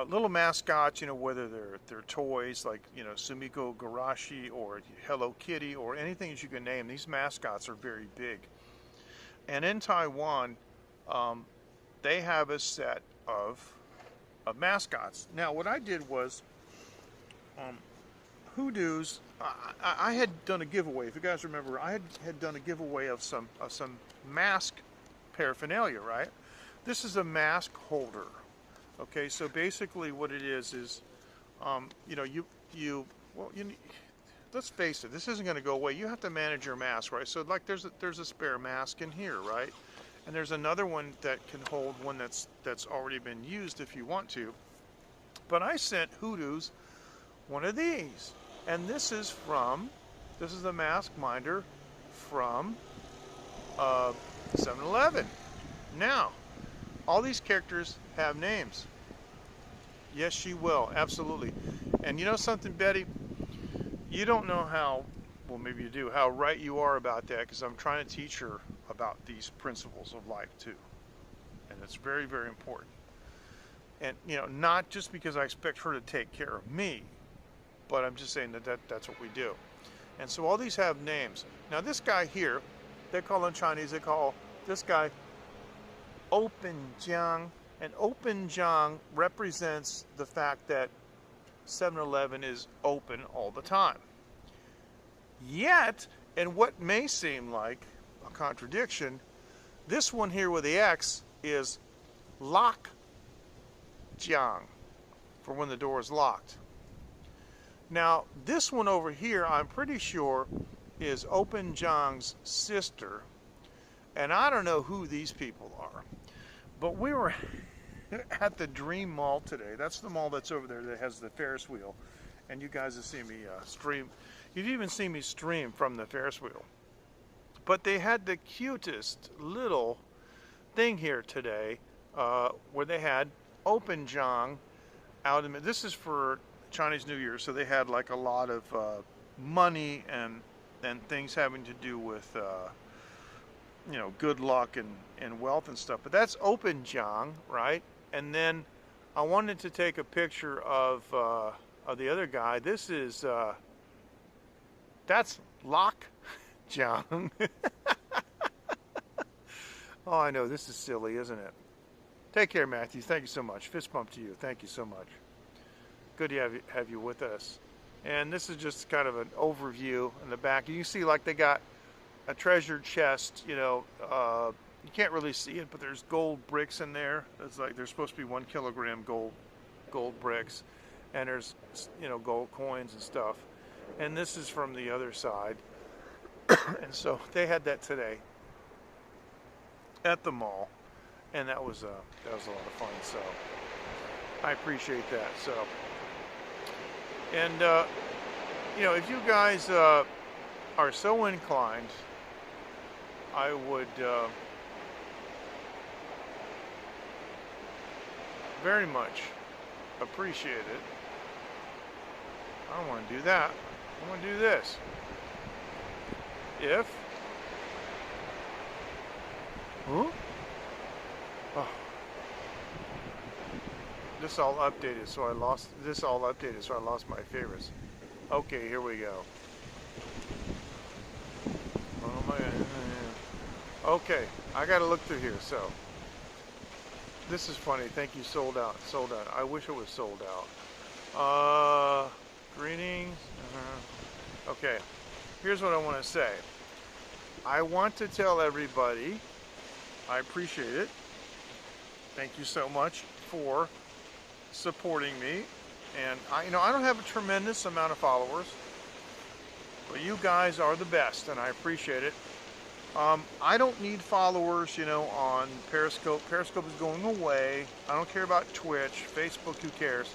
little mascots, you know, whether they're toys like, you know, Sumiko Garashi or Hello Kitty or anything that you can name, these mascots are very big. And in Taiwan, they have a set of mascots. Now, what I did was, Hoodoo's, I had done a giveaway. If you guys remember, I had done a giveaway of some mask paraphernalia, right? This is a mask holder. Okay, so basically what it is, you know, let's face it, this isn't going to go away. You have to manage your mask, right? So like there's a spare mask in here, right? And there's another one that can hold one that's already been used if you want to. But I sent Hoodoo's one of these. And this is the mask minder from 7-Eleven. Now, all these characters have names. Yes, she will, absolutely. And you know something, Betty? You don't know how, well, maybe you do, how right you are about that, because I'm trying to teach her about these principles of life too. And it's very, very important. And, you know, not just because I expect her to take care of me, but I'm just saying that's what we do. And so all these have names. Now this guy here, they call in Chinese, they call this guy Open Jiang. And Open Jiang represents the fact that 7-Eleven is open all the time. Yet, and what may seem like a contradiction, this one here with the X is Lock Jiang. for when the door is locked. Now, this one over here, I'm pretty sure, is Open Jang's sister. And I don't know who these people are. But we were at the Dream Mall today. That's the mall that's over there that has the Ferris wheel. And you guys have seen me stream. You've even seen me stream from the Ferris wheel. But they had the cutest little thing here today where they had Open Jang out in the, this is for Chinese New Year, so they had like a lot of money and things having to do with you know, good luck and wealth and stuff. But that's Open Jang, right? And then I wanted to take a picture of the other guy. This is that's Lock Jang. Oh, I know, this is silly, isn't it? Take care, Matthew. Thank you so much. Fist bump to you. Thank you so much. Good to have you with us. And this is just kind of an overview in the back. You can see like they got a treasure chest, you know, you can't really see it, but there's gold bricks in there. It's like there's supposed to be 1 kilogram gold bricks, and there's, you know, gold coins and stuff. And this is from the other side. And so they had that today at the mall, and that was a lot of fun. So I appreciate that. So, and you know, if you guys are so inclined, I would very much appreciate it. I don't want to do that. I want to do this. If oh, this all updated, so I lost my favorites. Okay, here we go. Oh my God. Okay, I gotta look through here. So this is funny. Thank you. Sold out. I wish it was sold out. Greetings. Okay, here's what I want to say. I want to tell everybody I appreciate it. Thank you so much for supporting me. And I don't have a tremendous amount of followers, but you guys are the best, and I appreciate it. I don't need followers, you know, on Periscope. Periscope is going away. I don't care about Twitch, Facebook, who cares?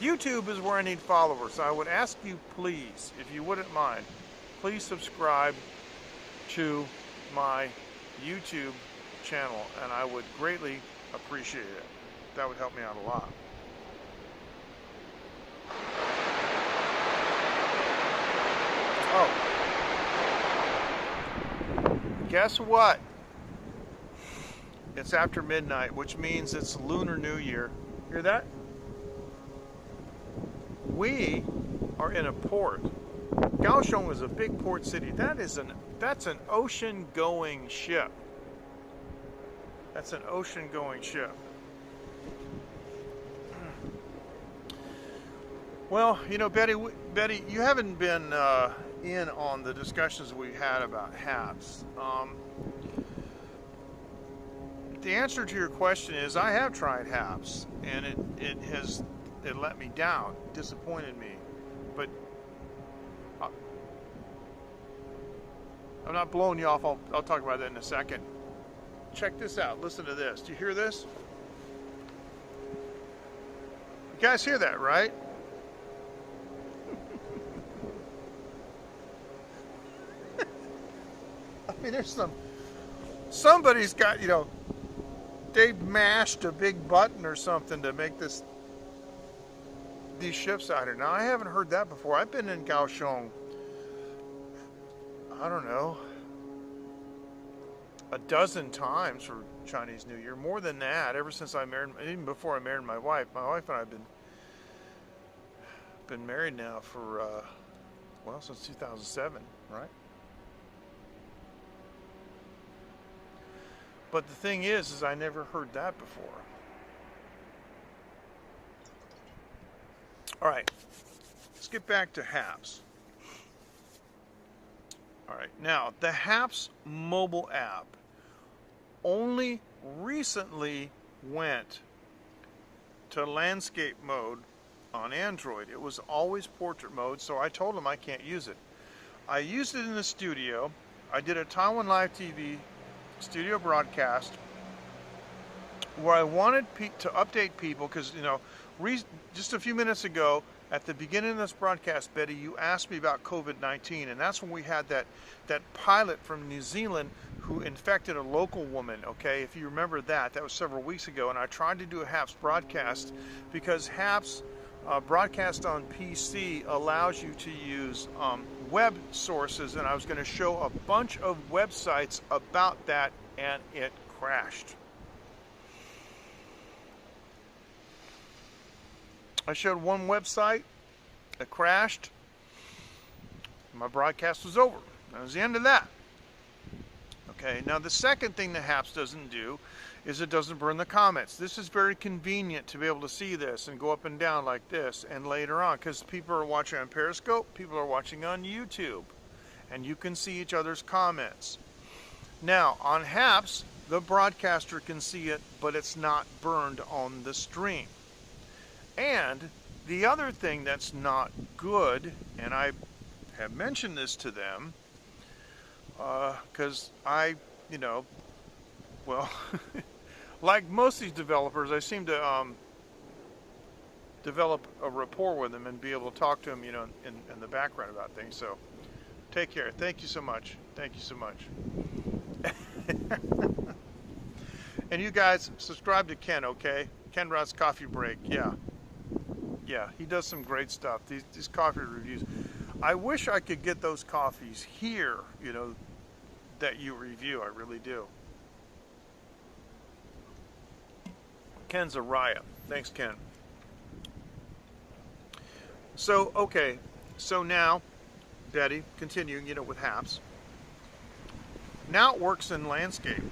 YouTube is where I need followers. So I would ask you, please, if you wouldn't mind, please subscribe to my YouTube channel, and I would greatly appreciate it. That would help me out a lot. Oh. Guess what? It's after midnight, which means it's Lunar New Year. Hear that? We are in a port. Kaohsiung is a big port city. That's an ocean-going ship. That's an ocean-going ship. Well, you know, Betty, you haven't been in on the discussions we had about HAPS. The answer to your question is I have tried HAPS, and it let me down, disappointed me. But I'm not blowing you off. I'll talk about that in a second. Check this out. Listen to this. Do you hear this? You guys hear that, right? I mean, there's somebody's got, you know, they mashed a big button or something to make these ships out here. Now, I haven't heard that before. I've been in Kaohsiung, I don't know, a dozen times for Chinese New Year. More than that, ever since I married, even before I married my wife. My wife and I have been married now for, well, since 2007, right? But the thing is I never heard that before. All right, let's get back to HAPS. All right, now the HAPS mobile app only recently went to landscape mode on Android. It was always portrait mode, so I told him I can't use it. I used it in the studio. I did a Taiwan Live TV studio broadcast where I wanted to update people because, you know, just a few minutes ago at the beginning of this broadcast, Betty, you asked me about COVID-19, and that's when we had that pilot from New Zealand who infected a local woman, okay? If you remember that was several weeks ago, and I tried to do a HAPS broadcast because HAPS broadcast on PC allows you to use web sources, and I was going to show a bunch of websites about that, and it crashed. I showed one website, it crashed, my broadcast was over. That was the end of that. Okay, now the second thing that HAPS doesn't do is it doesn't burn the comments. This is very convenient to be able to see this and go up and down like this and later on, because people are watching on Periscope, people are watching on YouTube, and you can see each other's comments. Now, on HAPS, the broadcaster can see it, but it's not burned on the stream. And the other thing that's not good, and I have mentioned this to them, because you know, well, like most of these developers, I seem to develop a rapport with them and be able to talk to them, you know, in the background about things. So, take care. Thank you so much. Thank you so much. And you guys, subscribe to Ken, okay? Ken Rod's Coffee Break, yeah. Yeah, he does some great stuff. These coffee reviews. I wish I could get those coffees here, you know, that you review. I really do. Ken's a riot. Thanks, Ken. So, okay. So now, Betty, continuing, you know, with HAPS. Now it works in landscape.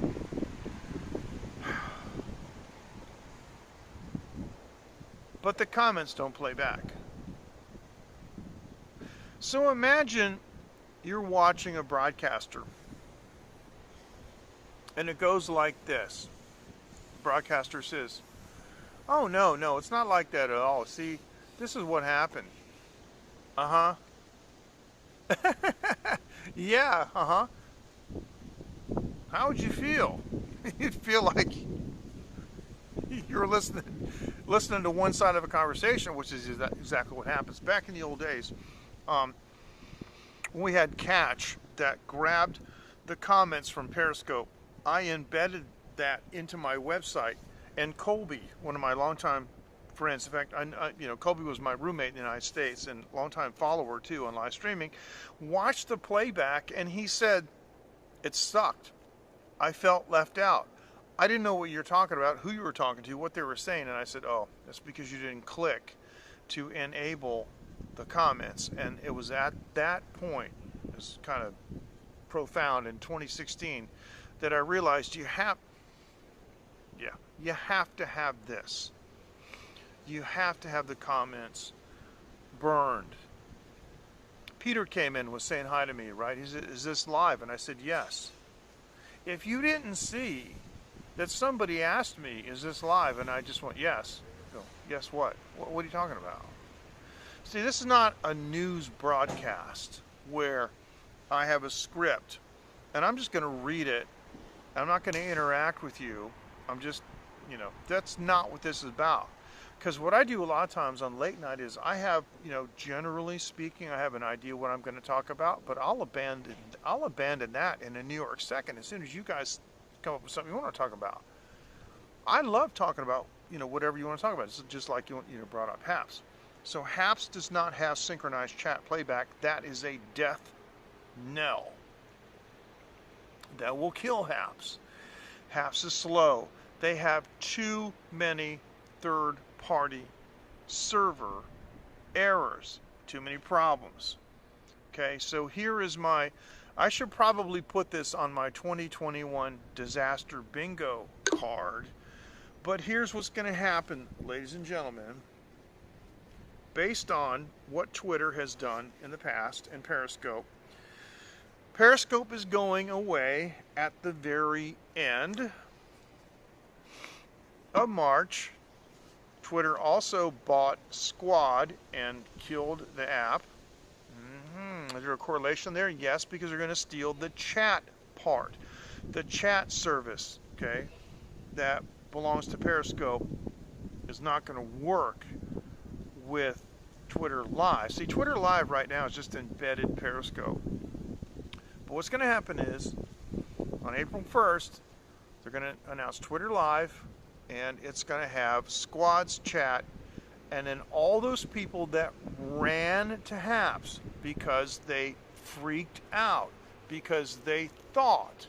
But the comments don't play back. So imagine you're watching a broadcaster and it goes like this. The broadcaster says, oh no, it's not like that at all. See, this is what happened. Uh-huh. Yeah, uh-huh. How would you feel? You'd feel like you're listening to one side of a conversation, which is exactly what happens. Back in the old days, when we had Catch that grabbed the comments from Periscope, I embedded that into my website, and Colby, one of my longtime friends, in fact, you know, Colby was my roommate in the United States and longtime follower too on live streaming, watched the playback, and he said, it sucked. I felt left out. I didn't know what you were talking about, who you were talking to, what they were saying, and I said, oh, that's because you didn't click to enable the comments. And it was at that point, it was kind of profound in 2016, that I realized you have to have this. You have to have the comments burned. Peter came in, was saying hi to me, right? He said, is this live? And I said, yes. If you didn't see that somebody asked me, is this live? And I just went, yes. Go, yes what? What are you talking about? See, this is not a news broadcast where I have a script and I'm just going to read it. I'm not going to interact with you. I'm just, you know, that's not what this is about. Because what I do a lot of times on late night is I have, you know, generally speaking, I have an idea what I'm going to talk about, but I'll abandon that in a New York second as soon as you guys come up with something you want to talk about. I love talking about, you know, whatever you want to talk about. It's just like you brought up HAPS. So HAPS does not have synchronized chat playback. That is a death knell. That will kill HAPS. HAPS is slow. They have too many third-party server errors. Too many problems. Okay, so here is I should probably put this on my 2021 disaster bingo card, but here's what's going to happen, ladies and gentlemen, based on what Twitter has done in the past and Periscope. Periscope is going away at the very end of March, Twitter also bought Squad and killed the app. Is there a correlation there? Yes, because they're going to steal the chat part. The chat service, okay, that belongs to Periscope is not going to work with Twitter Live. See, Twitter Live right now is just embedded Periscope. But what's going to happen is, on April 1st, they're going to announce Twitter Live, and it's going to have Squad's chat, and then all those people that ran to HAPS because they freaked out, because they thought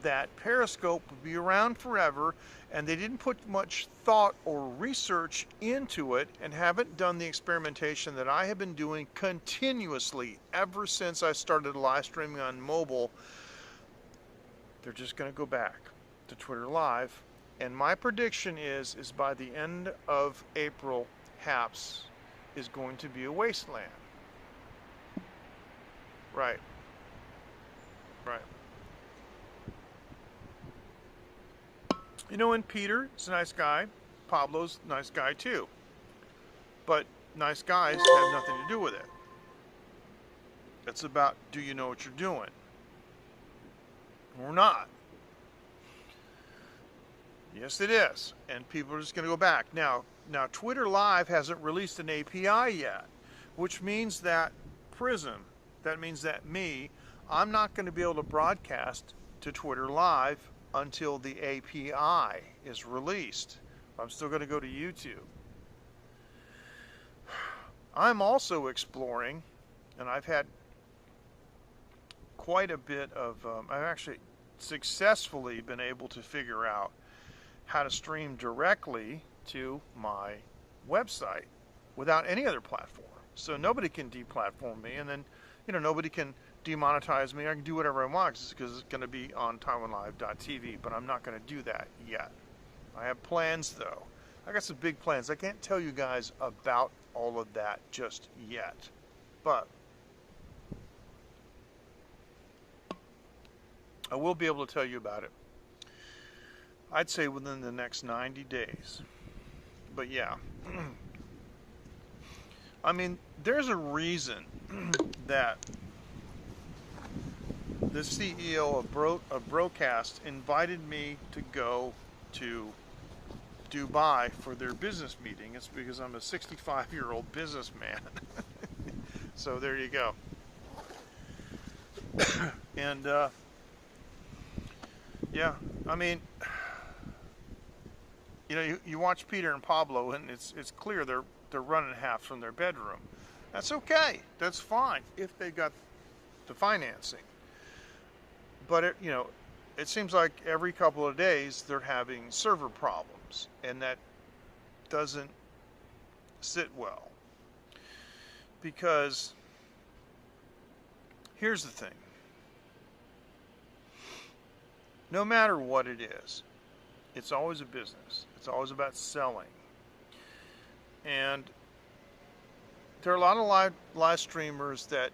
that Periscope would be around forever, and they didn't put much thought or research into it and haven't done the experimentation that I have been doing continuously ever since I started live streaming on mobile. They're just going to go back to Twitter Live, and my prediction is by the end of April, HAPS is going to be a wasteland. Right. You know, and Peter is a nice guy. Pablo's a nice guy too. But nice guys have nothing to do with it. It's about, do you know what you're doing? Or not. Yes, it is. And people are just going to go back. Now, Twitter Live hasn't released an API yet, which means that Prism, that means that I'm not going to be able to broadcast to Twitter Live until the API is released. I'm still going to go to YouTube. I'm also exploring, and I've had quite a bit of, I've actually successfully been able to figure out how to stream directly to my website without any other platform. So nobody can deplatform me, and then, nobody can demonetize me. I can do whatever I want because it's going to be on TaiwanLive.tv, but I'm not going to do that yet. I have plans, though. I got some big plans. I can't tell you guys about all of that just yet, but I will be able to tell you about it. I'd say within the next 90 days. But yeah. I mean, there's a reason that the CEO of Broadcast invited me to go to Dubai for their business meeting. It's because I'm a 65-year-old businessman. So there you go. And yeah, I mean, you watch Peter and Pablo, and it's clear they're running half from their bedroom. That's okay. That's fine if they got the financing. But it seems like every couple of days they're having server problems, and that doesn't sit well. Because here's the thing. No matter what it is, it's always a business. It's always about selling. And there are a lot of live streamers that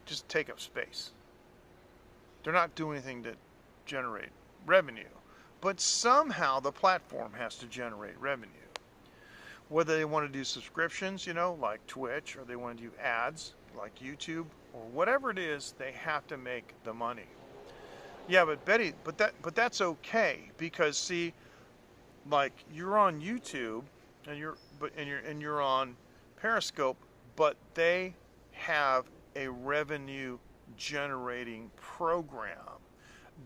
just take up space. They're not doing anything to generate revenue. But somehow the platform has to generate revenue. Whether they want to do subscriptions, like Twitch, or they want to do ads, like YouTube, or whatever it is, they have to make the money. Yeah, but Betty, but that's okay, because see, like, you're on YouTube and you're on Periscope, but they have a revenue generating program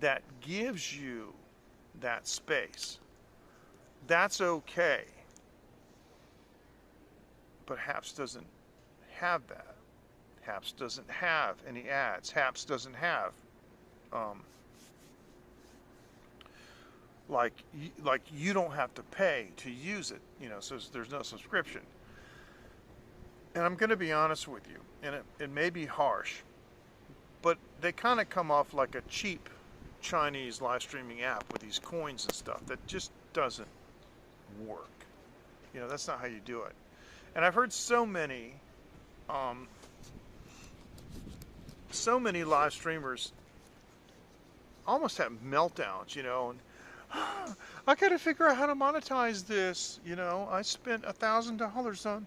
that gives you that space. That's okay. But HAPS doesn't have that. HAPS doesn't have any ads. HAPS doesn't have like you don't have to pay to use it, so there's no subscription. And I'm going to be honest with you, and it may be harsh, but they kind of come off like a cheap Chinese live streaming app with these coins and stuff that just doesn't work. That's not how you do it. And I've heard so many live streamers almost have meltdowns, and I got to figure out how to monetize this. You know, I spent $1,000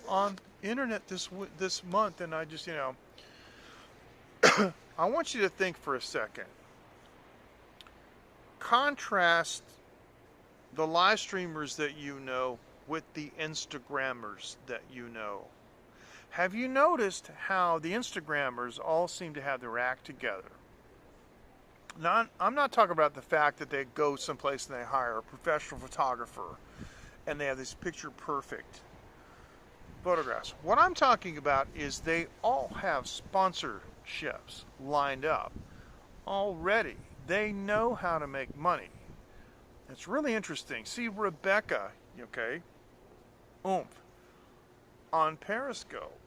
on internet this month, and I just, you know, I want you to think for a second. Contrast the live streamers that you know with the Instagrammers that you know. Have you noticed how the Instagrammers all seem to have their act together? Now, I'm not talking about the fact that they go someplace and they hire a professional photographer and they have these picture perfect photographs. What I'm talking about is they all have sponsorships lined up already. They know how to make money. It's really interesting. See Rebecca, okay, on Periscope.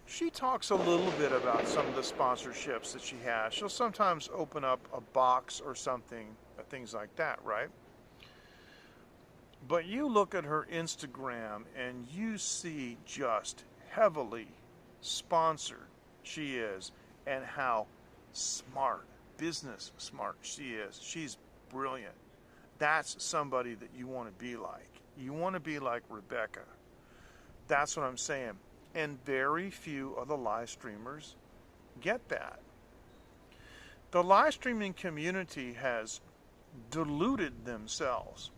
She talks a little bit about some of the sponsorships that she has. She'll sometimes open up a box or something, things like that, right? But you look at her Instagram and you see just heavily sponsored she is and how smart, business smart she is. She's brilliant. That's somebody that you want to be like. You want to be like Rebecca. That's what I'm saying. And very few of the live streamers get that. The live streaming community has deluded themselves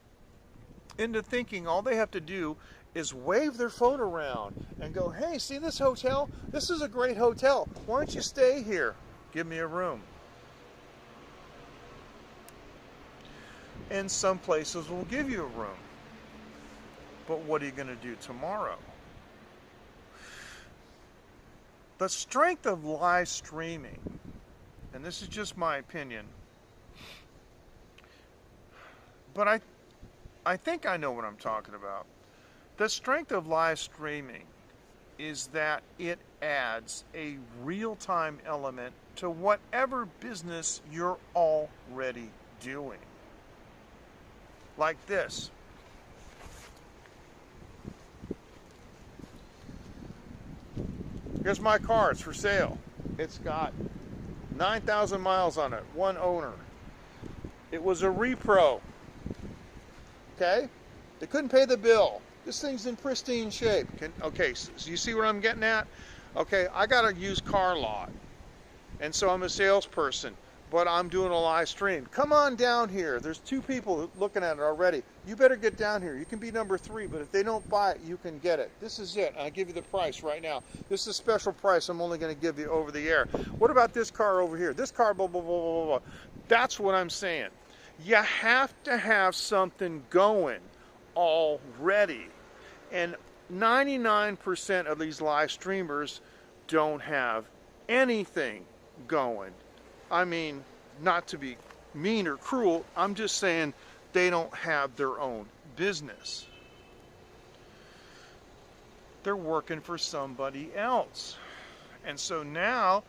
into thinking all they have to do is wave their phone around and go, hey, see this hotel? This is a great hotel. Why don't you stay here? Give me a room. And some places will give you a room. But what are you going to do tomorrow? The strength of live streaming, and this is just my opinion, but I think I know what I'm talking about. The strength of live streaming is that it adds a real-time element to whatever business you're already doing. Like this. Here's my car. It's for sale. It's got 9,000 miles on it. One owner. It was a repro. Okay? They couldn't pay the bill. This thing's in pristine shape. Okay, so you see what I'm getting at? Okay, I got a used car lot. And so I'm a salesperson. But I'm doing a live stream. Come on down here. There's 2 people looking at it already. You better get down here. You can be number 3, but if they don't buy it, you can get it. This is it. I'll give you the price right now. This is a special price I'm only going to give you over the air. What about this car over here? This car, blah, blah, blah, blah, blah. That's what I'm saying. You have to have something going already. And 99% of these live streamers don't have anything going. I mean, not to be mean or cruel, I'm just saying they don't have their own business. They're working for somebody else. And so now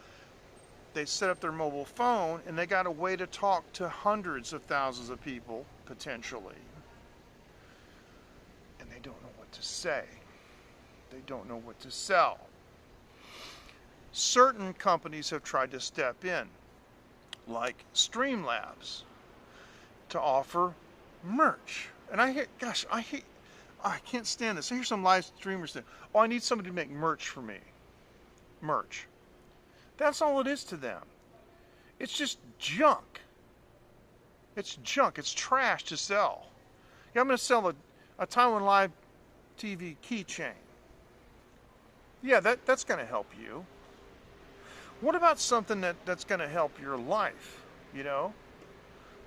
they set up their mobile phone and they got a way to talk to hundreds of thousands of people, potentially. And they don't know what to say. They don't know what to sell. Certain companies have tried to step in, like Streamlabs, to offer merch. And I can't stand this. I hear some live streamers say, oh, I need somebody to make merch for me. Merch. That's all it is to them. It's just junk. It's junk. It's trash to sell. Yeah, I'm going to sell a Taiwan Live TV keychain. Yeah, that's going to help you. What about something that's going to help your life, you know?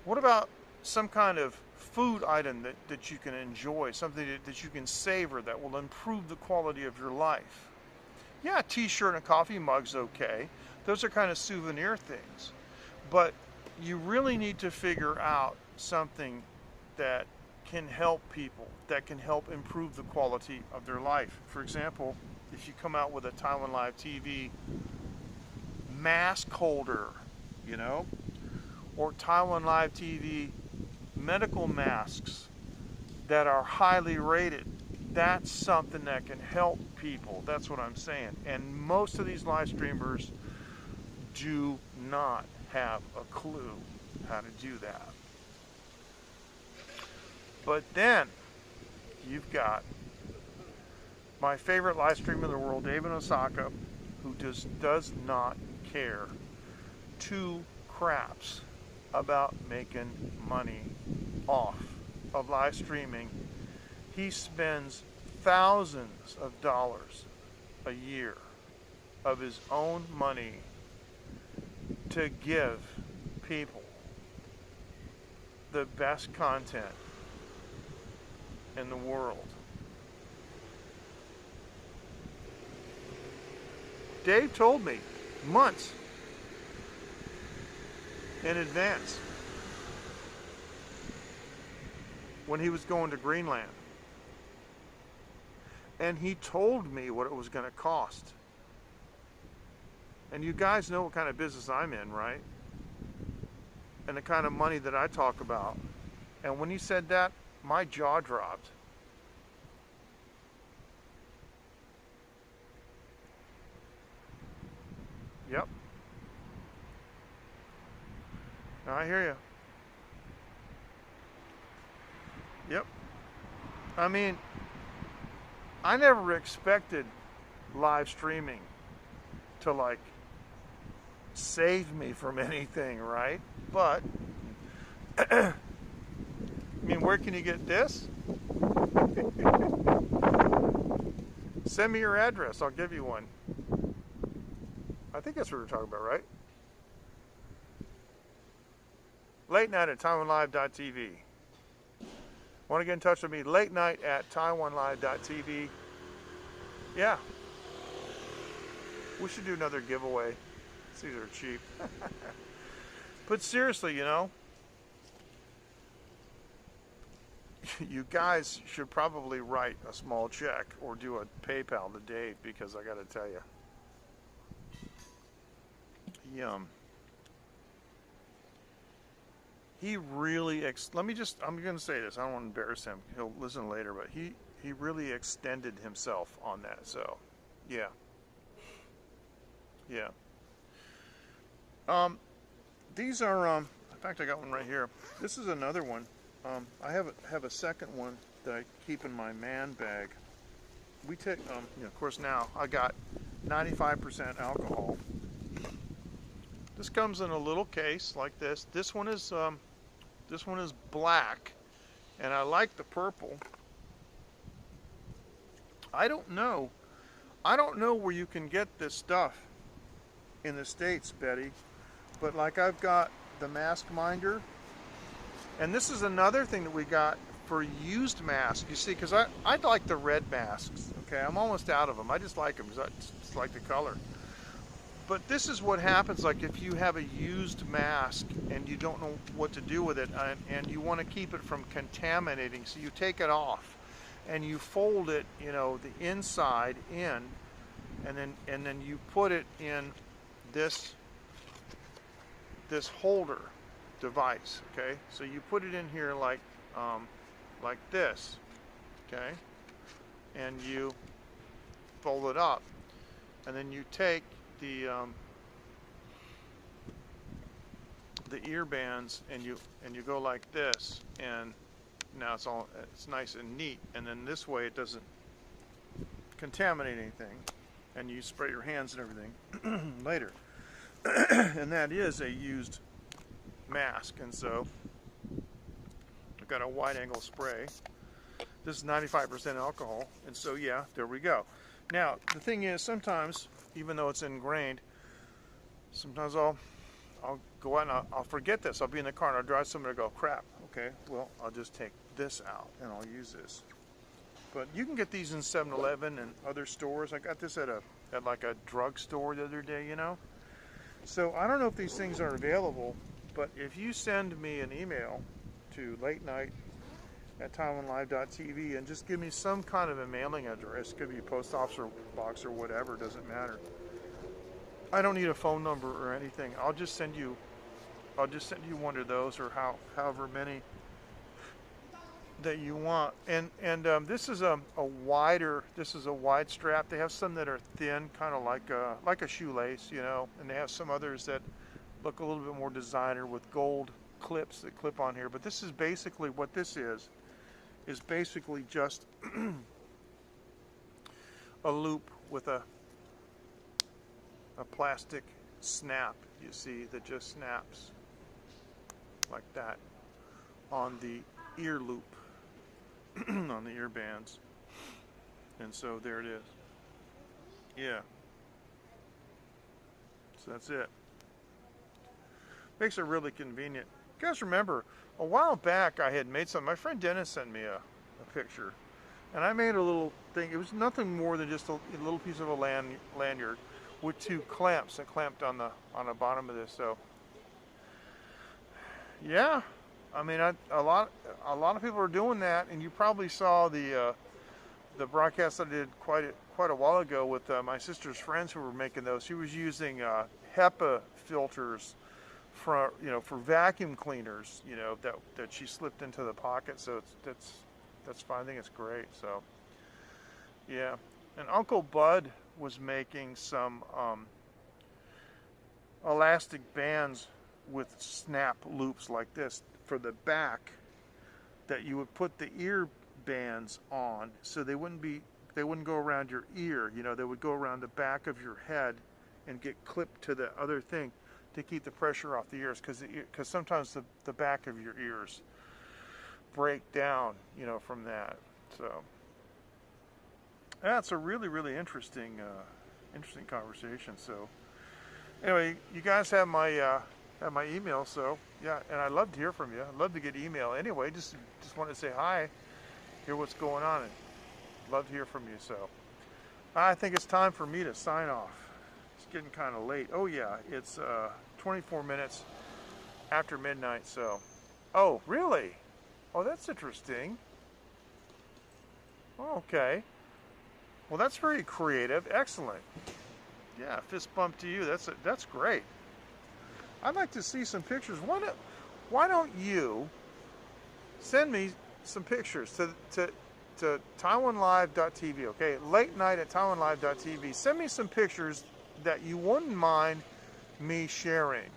What about some kind of food item that you can enjoy, something that you can savor that will improve the quality of your life? Yeah, a t-shirt and a coffee mug's okay. Those are kind of souvenir things. But you really need to figure out something that can help people, that can help improve the quality of their life. For example, if you come out with a Taiwan Live TV mask holder, you know, or Taiwan Live TV medical masks that are highly rated, that's something that can help people. That's what I'm saying. And most of these live streamers do not have a clue how to do that. But then you've got my favorite live streamer in the world, Dave in Osaka, who just does not care two craps about making money off of live streaming. He spends thousands of dollars a year of his own money to give people the best content in the world. Dave told me months in advance when he was going to Greenland. And he told me what it was going to cost. And you guys know what kind of business I'm in, right? And the kind of money that I talk about. And when he said that, my jaw dropped. Yep. I hear you. Yep. I mean, I never expected live streaming to like save me from anything, right? But I mean, where can you get this? Send me your address. I'll give you one. I think that's what we're talking about, right? Late night at TaiwanLive.tv. Want to get in touch with me? Late night at TaiwanLive.tv. Yeah. We should do another giveaway. These are cheap. But seriously, you know, you guys should probably write a small check or do a PayPal to Dave, because I got to tell you, he really, I'm going to say this, I don't want to embarrass him, he'll listen later, but he really extended himself on that, so, yeah. Yeah. These are, in fact, I got one right here. This is another one. I have a second one that I keep in my man bag. We take, of course now, I got 95% alcohol. This comes in a little case like this. This one is black, and I like the purple. I don't know where you can get this stuff in the States, Betty, but like I've got the mask minder, and this is another thing that we got for used masks. You see, because I like the red masks. Okay, I'm almost out of them. I just like them because I just like the color. But this is what happens, like if you have a used mask and you don't know what to do with it, and you want to keep it from contaminating, so you take it off and you fold it, you know, the inside in, and then you put it in this holder device. Okay, so you put it in here like this, okay, and you fold it up, and then you take the ear bands and you go like this, and now it's nice and neat, and then this way it doesn't contaminate anything, and you spray your hands and everything later. And that is a used mask, and so I've got a wide angle spray. This is 95% alcohol, and so yeah, there we go. Now the thing is, sometimes, even though it's ingrained, sometimes I'll go out and I'll forget this. I'll be in the car and I'll drive somewhere and go, crap, okay, well, I'll just take this out and I'll use this. But you can get these in 7-Eleven and other stores. I got this at like a drugstore the other day, you know. So I don't know if these things are available, but if you send me an email to latenight@taiwanlive.tv and just give me some kind of a mailing address, could be a post office or box or whatever, doesn't matter. I don't need a phone number or anything. I'll just send you one of those, or however many that you want. And this is a wide strap. They have some that are thin, kind of like a shoelace, you know, and they have some others that look a little bit more designer with gold clips that clip on here. But this is basically what this is. is basically just a loop with a plastic snap, you see, that just snaps like that on the ear loop, on the ear bands. And so there it is. Yeah. So that's it. Makes it really convenient. You guys remember, a while back I had made something. My friend Dennis sent me a picture. And I made a little thing. It was nothing more than just a little piece of a lanyard with two clamps that clamped on the bottom of this. So yeah, I mean, a lot of people are doing that, and you probably saw the broadcast I did quite a while ago with my sister's friends who were making those. She was using HEPA filters for vacuum cleaners, that she slipped into the pocket. So that's fine. I think it's great. So yeah, and Uncle Bud was making some elastic bands with snap loops like this for the back that you would put the ear bands on, so they wouldn't go around your ear. They would go around the back of your head and get clipped to the other thing to keep the pressure off the ears, because sometimes the back of your ears break down, from that. So that's a really, really interesting conversation. So anyway, you guys have my email. So yeah, and I'd love to hear from you. I'd love to get email anyway. Just want to say hi, hear what's going on, and love to hear from you. So I think it's time for me to sign off. It's getting kind of late. Oh yeah, it's 24 minutes after midnight. So, oh really? Oh, that's interesting. Okay. Well, that's very creative. Excellent. Yeah, fist bump to you. That's great. I'd like to see some pictures. Why don't you send me some pictures to TaiwanLive.tv, okay? Late night at TaiwanLive.tv. Send me some pictures that you wouldn't mind me sharing,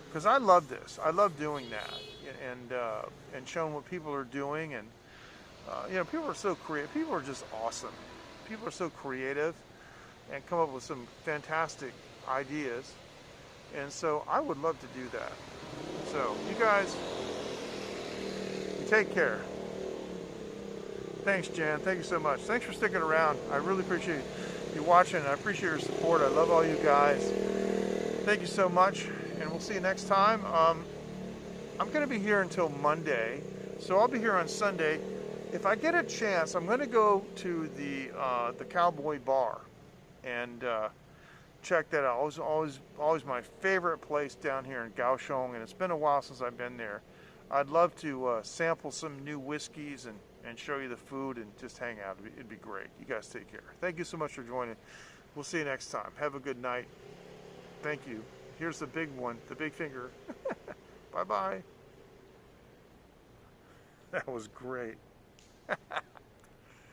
because I love this. I love doing that, and showing what people are doing. And people are so creative. People are just awesome. People are so creative and come up with some fantastic ideas. And so I would love to do that. So you guys, take care. Thanks, Jan. Thank you so much. Thanks for sticking around. I really appreciate you watching. I appreciate your support. I love all you guys. Thank you so much, and we'll see you next time. I'm going to be here until Monday, so I'll be here on Sunday. If I get a chance, I'm going to go to the Cowboy Bar and check that out. Always my favorite place down here in Kaohsiung, and it's been a while since I've been there. I'd love to sample some new whiskeys and show you the food and just hang out. It'd be great. You guys take care. Thank you so much for joining. We'll see you next time. Have a good night. Thank you. Here's the big one, the big finger. Bye-bye. That was great.